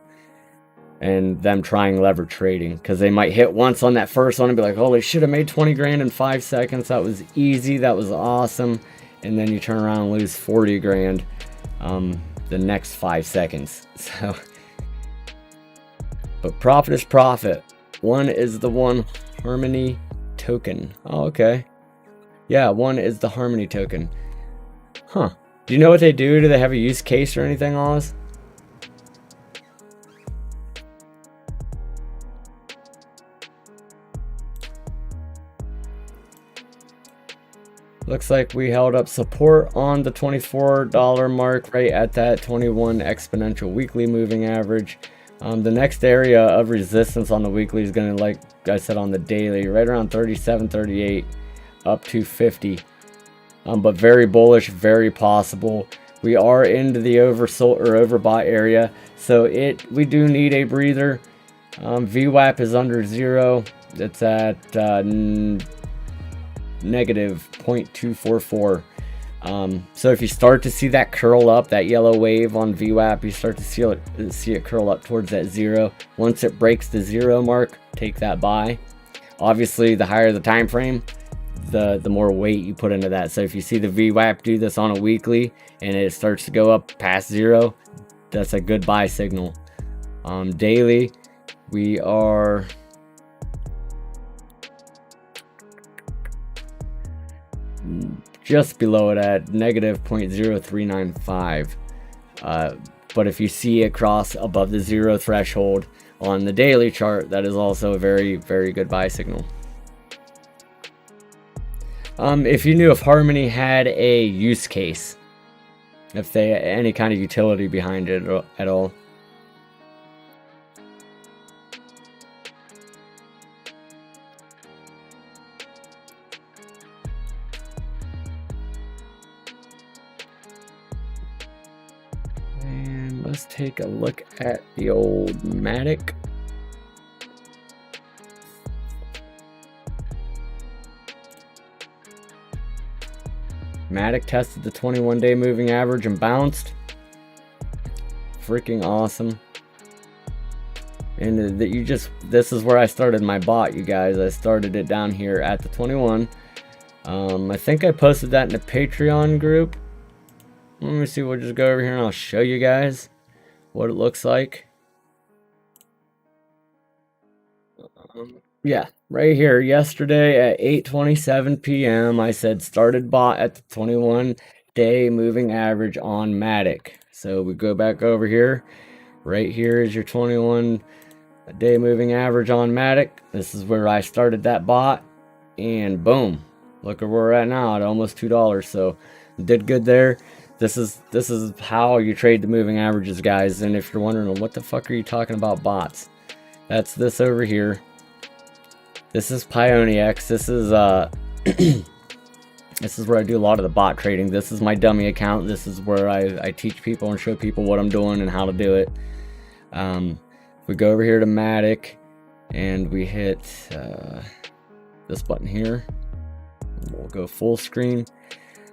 and them trying leverage trading, because they might hit once on that first one and be like, holy shit, I made 20 grand in 5 seconds. That was easy. That was awesome. And then you turn around and lose 40 grand the next 5 seconds. So, but profit is profit. One is the one Harmony token. Oh, okay. Yeah, one is the Harmony token. Huh. Do you know what they do? Do they have a use case or anything, Oz? Looks like we held up support on the $24 mark, right at that 21 exponential weekly moving average. The next area of resistance on the weekly is going to, like I said, on the daily, right around 37, 38, up to 50. But very bullish, very possible. We are into the oversold or overbought area, so we do need a breather. VWAP is under 0. It's at negative 0.244. So if you start to see that curl up, that yellow wave on VWAP, you start to see it curl up towards that 0. Once it breaks the 0 mark, take that buy. Obviously, the higher the time frame, the more weight you put into that. So if you see the VWAP do this on a weekly and it starts to go up past 0, that's a good buy signal. Daily, we are just below it at negative 0.0395. But if you see it cross above the 0 threshold on the daily chart, that is also a very, very good buy signal. If you knew if Harmony had a use case, if they had any kind of utility behind it at all. And let's take a look at the old Matic. Matic tested the 21-day moving average and bounced. Freaking awesome. And this is where I started my bot, you guys. I started it down here at the 21. I think I posted that in the Patreon group. Let me see, we'll just go over here and I'll show you guys what it looks like. Yeah, right here, yesterday at 8:27 p.m. I said started bot at the 21-day moving average on Matic. So we go back over here. Right here is your 21-day moving average on Matic. This is where I started that bot, and boom, look at where we're at now at almost $2. So did good there. This is how you trade the moving averages, guys. And if you're wondering, well, what the fuck are you talking about bots? That's this over here. This is Pionex. This is this is where I do a lot of the bot trading. This is my dummy account. This is where I teach people and show people what I'm doing and how to do it. We go over here to Matic and we hit this button here. We'll go full screen.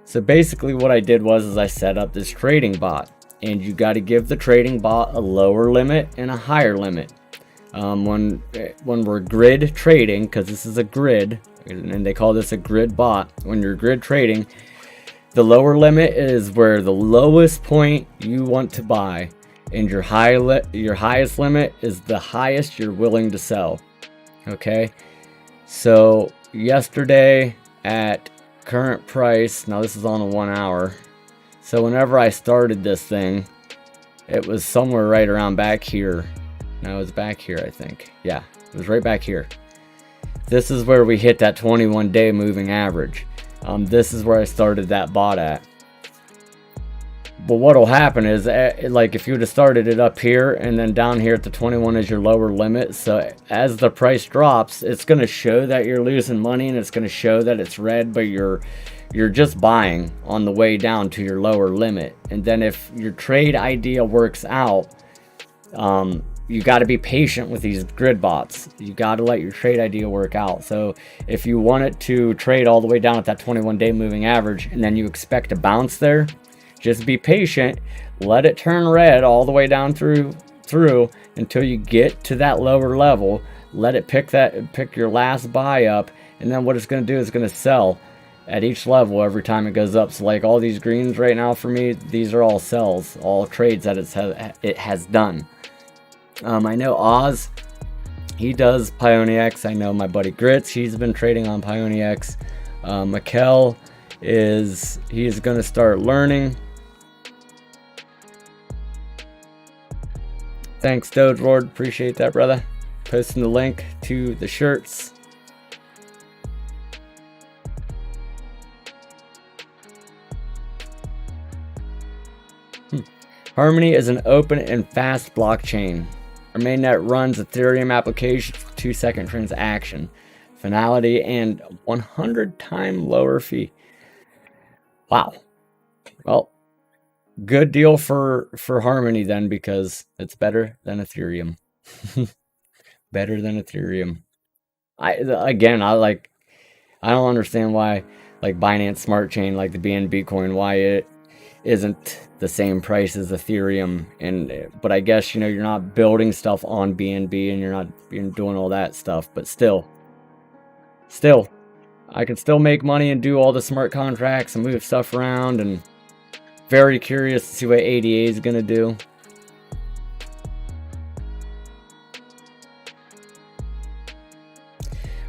So basically what I did was I set up this trading bot, and you got to give the trading bot a lower limit and a higher limit. When we're grid trading, because this is a grid, and they call this a grid bot. When you're grid trading, the lower limit is where the lowest point you want to buy, and your highest limit is the highest you're willing to sell. Okay, so yesterday at current price, now this is on a 1 hour, so whenever I started this thing, it was somewhere right around back here. No, it's back here, I think. Yeah, it was right back here. this is where we hit that 21-day moving average. This is where I started that bot at. But what'll happen is, like, if you would have started it up here and then down here at the 21 is your lower limit, so as the price drops, it's going to show that you're losing money, and it's going to show that it's red, but you're just buying on the way down to your lower limit. And then if your trade idea works out, you got to be patient with these grid bots. You got to let your trade idea work out. So if you want it to trade all the way down at that 21-day moving average, and then you expect a bounce there, just be patient, let it turn red all the way down through until you get to that lower level. Let it pick your last buy up, and then what it's going to do is going to sell at each level every time it goes up. So like all these greens right now for me, these are all sells, all trades that it has done. I know Oz, he does Pionex. I know my buddy Grits, he's been trading on Pionex. Mikkel he's going to start learning. Thanks, Doge Lord. Appreciate that, brother. Posting the link to the shirts. Harmony is an open and fast blockchain. Our mainnet runs Ethereum application for 2-second transaction, finality, and 100-time lower fee. Wow. Well, good deal for Harmony then, because it's better than Ethereum. Better than Ethereum. I don't understand why, like, Binance Smart Chain, like the BNB coin, why it isn't the same price as Ethereum. But I guess, you're not building stuff on BNB, and you're doing all that stuff. But still, I can still make money and do all the smart contracts and move stuff around, and very curious to see what ADA is going to do.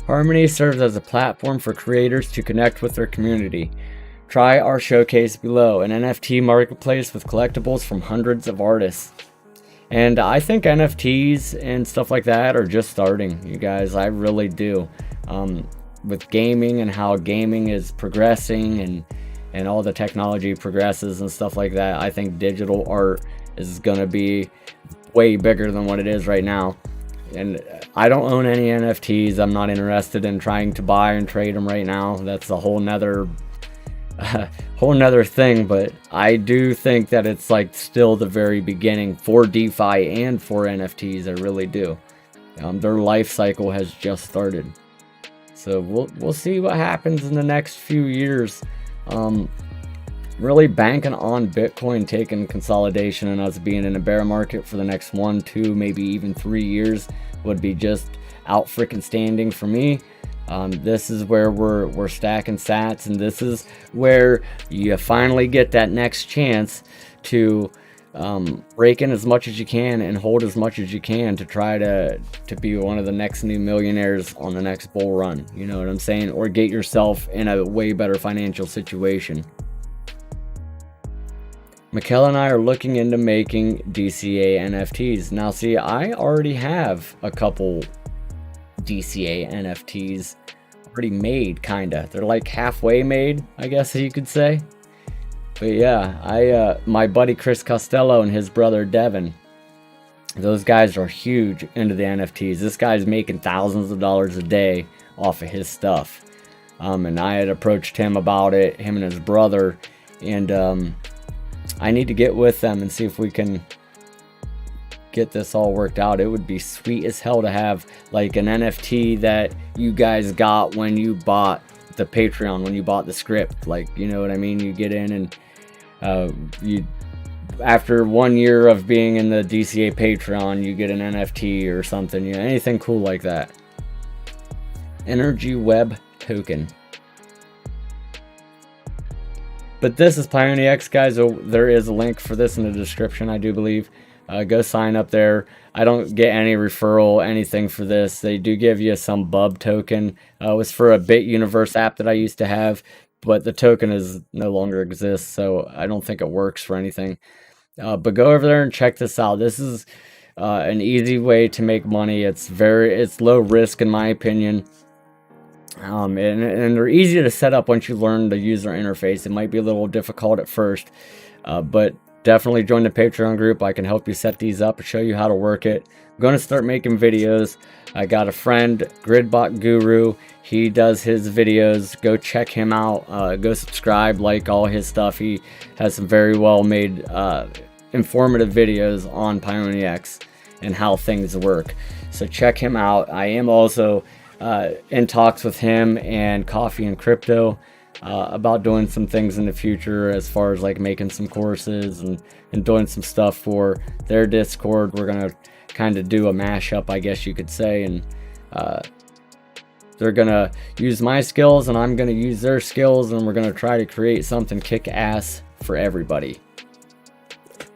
Harmony serves as a platform for creators to connect with their community. Try our showcase below, an NFT marketplace with collectibles from hundreds of artists. And I think NFTs and stuff like that are just starting, you guys. I really do. With gaming and how gaming is progressing, and all the technology progresses and stuff like that, I think digital art is going to be way bigger than what it is right now. And I don't own any NFTs. I'm not interested in trying to buy and trade them right now. That's a whole nother thing. But I do think that it's like still the very beginning for DeFi and for NFTs. I really do. Their life cycle has just started. So we'll see what happens in the next few years. Really banking on Bitcoin taking consolidation and us being in a bear market for the next 1, 2, maybe even 3 years would be just out freaking standing for me. This is where we're stacking sats, and this is where you finally get that next chance to rake in as much as you can and hold as much as you can to try to be one of the next new millionaires on the next bull run. You know what I'm saying? Or get yourself in a way better financial situation. Mikkel and I are looking into making DCA NFTs. Now, see, I already have a couple DCA NFTs already made, kinda. They're like halfway made, I guess you could say. But yeah, my buddy Chris Costello and his brother Devin, those guys are huge into the NFTs. This guy's making thousands of dollars a day off of his stuff. And I had approached him about it, him and his brother, and I need to get with them and see if we can get this all worked out. It would be sweet as hell to have like an NFT that you guys got when you bought the Patreon, when you bought the script. Like, you know what I mean? You get in and you, after 1 year of being in the DCA Patreon, you get an NFT or something. You know, anything cool like that. Energy Web Token. But this is Pionex, guys. So there is a link for this in the description, I do believe. Go sign up there. I don't get any referral, anything for this. They do give you some Bub token. It was for a Bit Universe app that I used to have, but the token is no longer exists, so I don't think it works for anything. But go over there and check this out. This is an easy way to make money. It's low risk in my opinion. And they're easy to set up once you learn the user interface. It might be a little difficult at first, but definitely join the Patreon group. I can help you set these up and show you how to work it. I'm going to start making videos. I got a friend, Gridbot Guru. He does his videos. Go check him out. Go subscribe, like all his stuff. He has some very well made, informative videos on Pionex and how things work. So check him out. I am also in talks with him and Coffee and Crypto about doing some things in the future, as far as like making some courses and doing some stuff for their Discord. We're gonna kind of do a mashup, I guess you could say, and they're gonna use my skills and I'm gonna use their skills, and we're gonna try to create something kick-ass for everybody.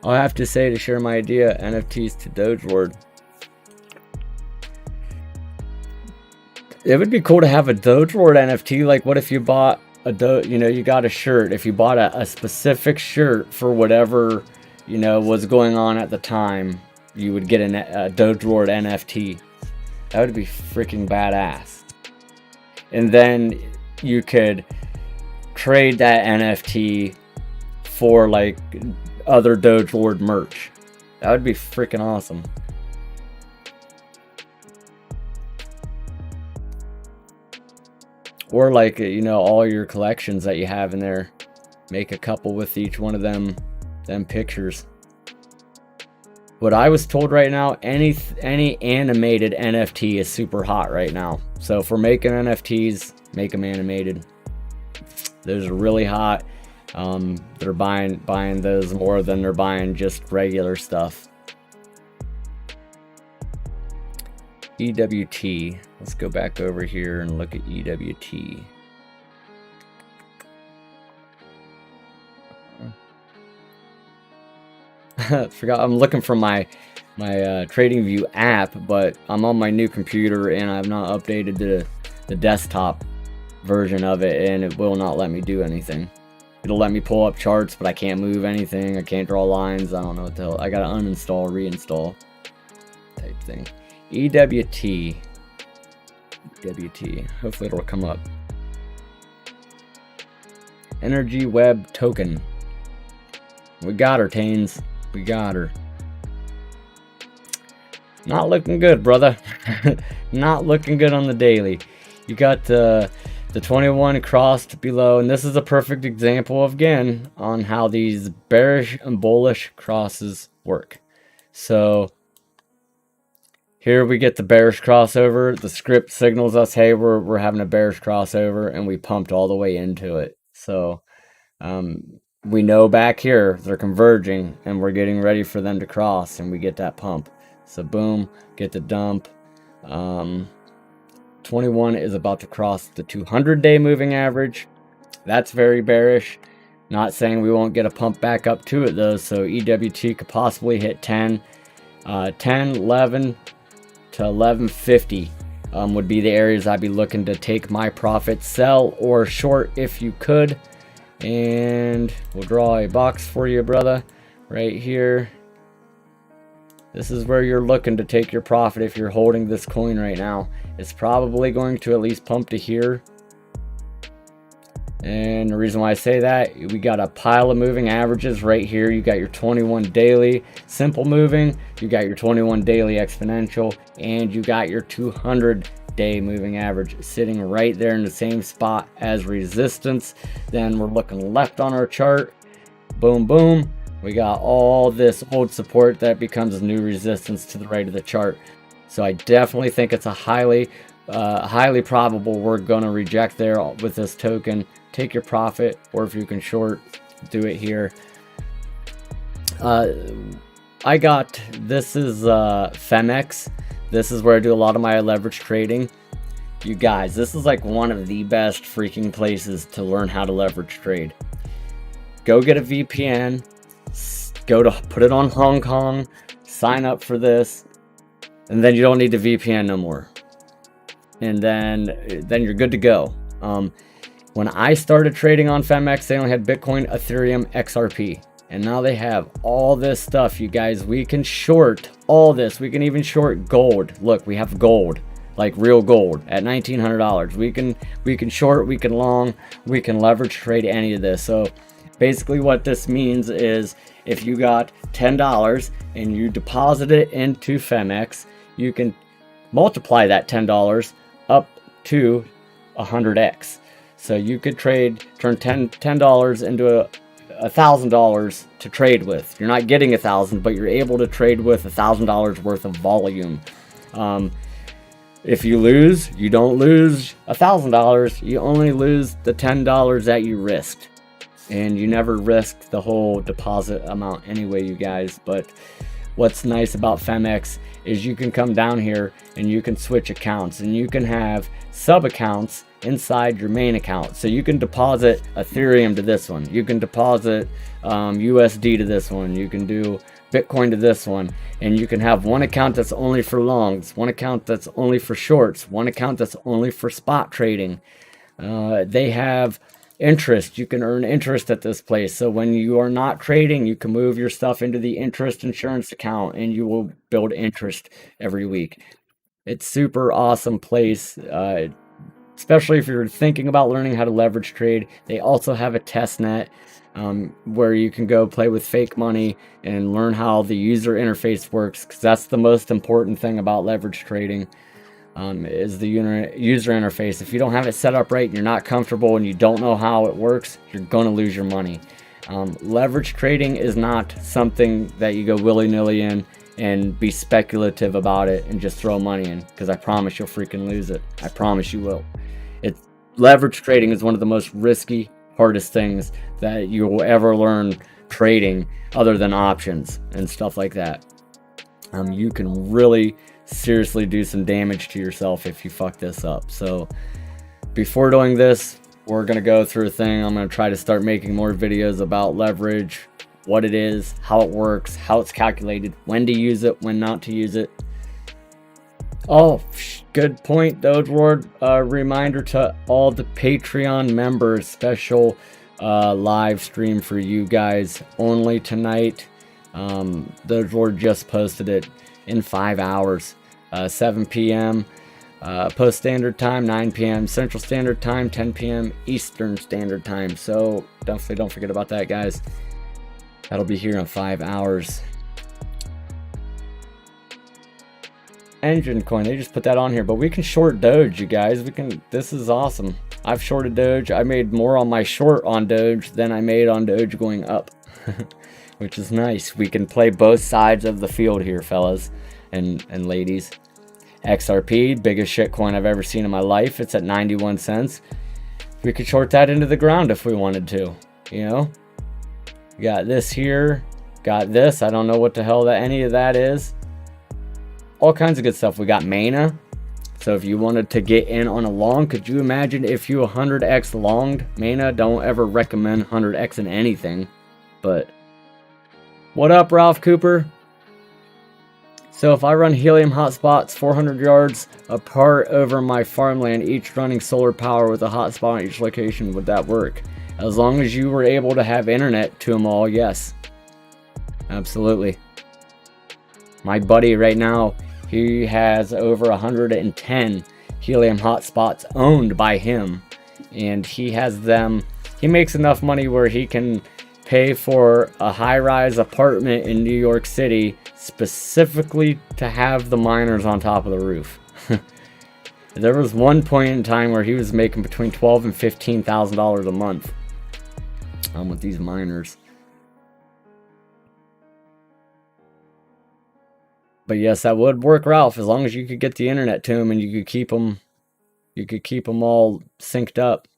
I'll have to say, to share my idea, NFTs to Doge Lord. It would be cool to have a Doge Lord NFT. Like, what if you bought a you got a shirt. If you bought a specific shirt for whatever, was going on at the time, you would get a Doge Lord NFT. That would be freaking badass. And then you could trade that NFT for like other Doge Lord merch. That would be freaking awesome. Or like, all your collections that you have in there, make a couple with each one of them pictures. What I was told right now, any animated NFT is super hot right now. So if we're making NFTs, make them animated. Those are really hot. They're buying those more than they're buying just regular stuff. EWT. Let's go back over here and look at EWT. Forgot, I'm looking for my TradingView app, but I'm on my new computer and I've not updated the desktop version of it, and it will not let me do anything. It'll let me pull up charts, but I can't move anything. I can't draw lines. I don't know what the hell. I gotta uninstall, reinstall type thing. EWT. Hopefully it'll come up. Energy Web Token. We got her, Tanes. We got her. Not looking good, brother. Not looking good on the daily. You got the 21 crossed below, and this is a perfect example again on how these bearish and bullish crosses work. So here we get the bearish crossover. The script signals us, hey, we're having a bearish crossover, and we pumped all the way into it. So we know back here they're converging, and we're getting ready for them to cross, and we get that pump. So boom, get the dump. 21 is about to cross the 200-day moving average. That's very bearish. Not saying we won't get a pump back up to it though. So EWT could possibly hit 10, 11 to 1150 would be the areas I'd be looking to take my profit, sell or short if you could. And we'll draw a box for you, brother, right here. This is where you're looking to take your profit if you're holding this coin right now. It's probably going to at least pump to here. And the reason why I say that, we got a pile of moving averages right here. You got your 21 daily simple moving, you got your 21 daily exponential, and you got your 200-day moving average sitting right there in the same spot as resistance. Then we're looking left on our chart. Boom, boom. We got all this old support that becomes new resistance to the right of the chart. So I definitely think it's a highly probable we're going to reject there with this token. Take your profit, or if you can short, do it here. I got, this is Phemex. This is where I do a lot of my leverage trading. You guys, this is like one of the best freaking places to learn how to leverage trade. Go get a VPN. Go to put it on Hong Kong, sign up for this, and then you don't need the VPN no more. And then you're good to go. When I started trading on Phemex, they only had Bitcoin, Ethereum, XRP, and now they have all this stuff, you guys. We can short all this. We can even short gold. Look, we have gold. like real gold at $1,900. We can short, we can long, we can leverage trade any of this. So basically what this means is if you got $10 and you deposit it into Phemex, you can multiply that $10 up to 100x. So you could turn $10 into $1,000 to trade with. You're not getting 1,000, but you're able to trade with $1,000 worth of volume. If you lose, you don't lose $1,000. You only lose the $10 that you risked, and you never risked the whole deposit amount anyway, you guys. But what's nice about Phemex is you can come down here and you can switch accounts, and you can have sub accounts inside your main account. So you can deposit Ethereum to this one, you can deposit USD to this one, you can do Bitcoin to this one, and you can have one account that's only for longs, one account that's only for shorts, one account that's only for spot trading. They have interest. You can earn interest at this place. So when you are not trading, you can move your stuff into the interest insurance account and you will build interest every week. It's super awesome place, especially if you're thinking about learning how to leverage trade. They also have a test net where you can go play with fake money and learn how the user interface works, because that's the most important thing about leverage trading. Is the user interface. If you don't have it set up right and you're not comfortable and you don't know how it works, you're going to lose your money. Leverage trading is not something that you go willy-nilly in and be speculative about it and just throw money in, because I promise you'll freaking lose it. I promise you will. Leverage trading is one of the most risky, hardest things that you will ever learn trading, other than options and stuff like that. You can really seriously do some damage to yourself if you fuck this up. So before doing this, we're going to go through a thing. I'm going to try to start making more videos about leverage, what it is, how it works, how it's calculated, when to use it, when not to use it. Oh, good point, Doge Lord. Reminder to all the Patreon members, special live stream for you guys only tonight. Doge Lord just posted it in 5 hours, 7 p.m. Post Standard Time, 9 p.m. Central Standard Time, 10 p.m. Eastern Standard Time. So definitely don't forget about that, guys. That'll be here in 5 hours. Engine coin, they just put that on here, but we can short Doge, you guys. This is awesome. I've shorted Doge. I made more on my short on Doge than I made on Doge going up. Which is nice. We can play both sides of the field here, fellas and ladies. XRP, biggest shit coin I've ever seen in my life. It's at 91 cents. We could short that into the ground if we wanted to, you know. Got this here, got this. I don't know what the hell any of that is. All kinds of good stuff. We got Mana. So if you wanted to get in on a long, could you imagine if you 100x longed Mana? Don't ever recommend 100x in anything, but what up, Ralph Cooper? So if I run helium hotspots 400 yards apart over my farmland, each running solar power with a hotspot on each location, would that work? As long as you were able to have internet to them all, yes. Absolutely. My buddy right now, he has over 110 helium hotspots owned by him. And he has them, he makes enough money where he can pay for a high-rise apartment in New York City specifically to have the miners on top of the roof. There was one point in time where he was making between $12,000 and $15,000 a month with these miners. But yes, that would work, Ralph, as long as you could get the internet to him and you could keep them all synced up.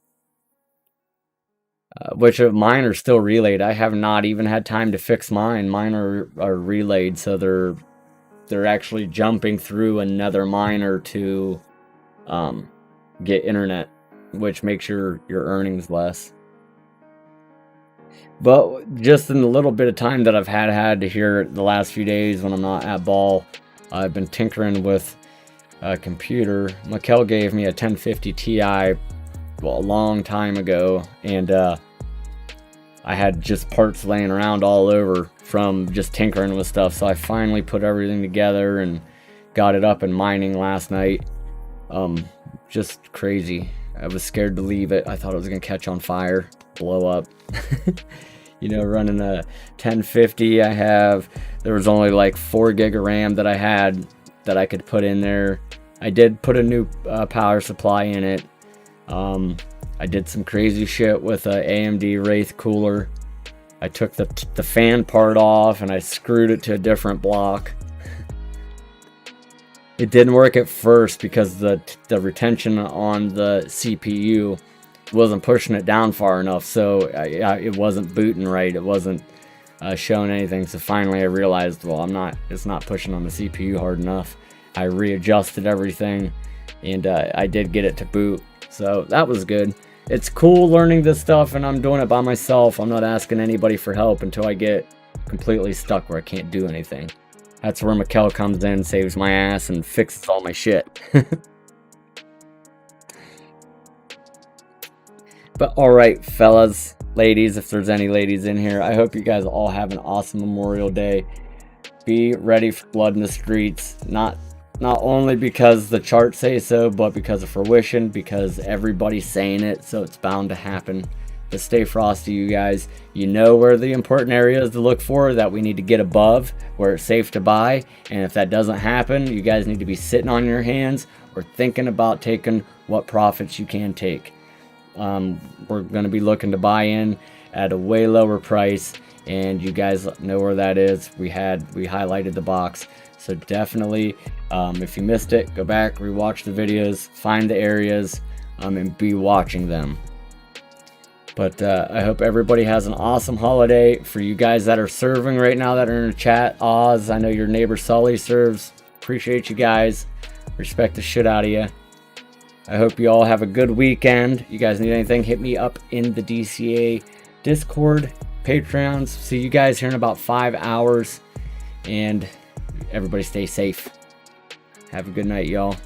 Which mine are still relayed. I have not even had time to fix mine. Mine are relayed, so they're actually jumping through another miner to get internet, which makes your earnings less. But just in the little bit of time that I've had to here the last few days when I'm not at ball, I've been tinkering with a computer. Mikkel gave me a 1050 Ti a long time ago, and I had just parts laying around all over from just tinkering with stuff. So I finally put everything together and got it up and mining last night. Just crazy. I was scared to leave it. I thought it was gonna catch on fire, blow up. You know, running a 1050, there was only like 4 gig of RAM that I had that I could put in there. I did put a new power supply in it. I did some crazy shit with a AMD Wraith cooler. I took the fan part off and I screwed it to a different block. It didn't work at first because the retention on the CPU wasn't pushing it down far enough, so it wasn't booting right. It wasn't showing anything. So finally I realized, well, it's not pushing on the CPU hard enough. I readjusted everything and I did get it to boot, so that was good. It's cool learning this stuff, and I'm doing it by myself. I'm not asking anybody for help until I get completely stuck where I can't do anything. That's where Mikkel comes in, saves my ass, and fixes all my shit. But alright, fellas, ladies, if there's any ladies in here, I hope you guys all have an awesome Memorial Day. Be ready for blood in the streets. Not only because the charts say so, but because of fruition, because everybody's saying it, so it's bound to happen. But stay frosty, you guys. You know where the important areas to look for that we need to get above, where it's safe to buy. And if that doesn't happen, you guys need to be sitting on your hands or thinking about taking what profits you can take. We're going to be looking to buy in at a way lower price, and you guys know where that is. We highlighted the box, so definitely if you missed it, go back, rewatch the videos, find the areas, and be watching them. But I hope everybody has an awesome holiday. For you guys that are serving right now, that are in the chat, Oz, I know your neighbor Sully serves. Appreciate you guys. Respect the shit out of you. I hope you all have a good weekend. You guys need anything, hit me up in the DCA Discord, Patreons. See you guys here in about 5 hours. And everybody stay safe. Have a good night, y'all.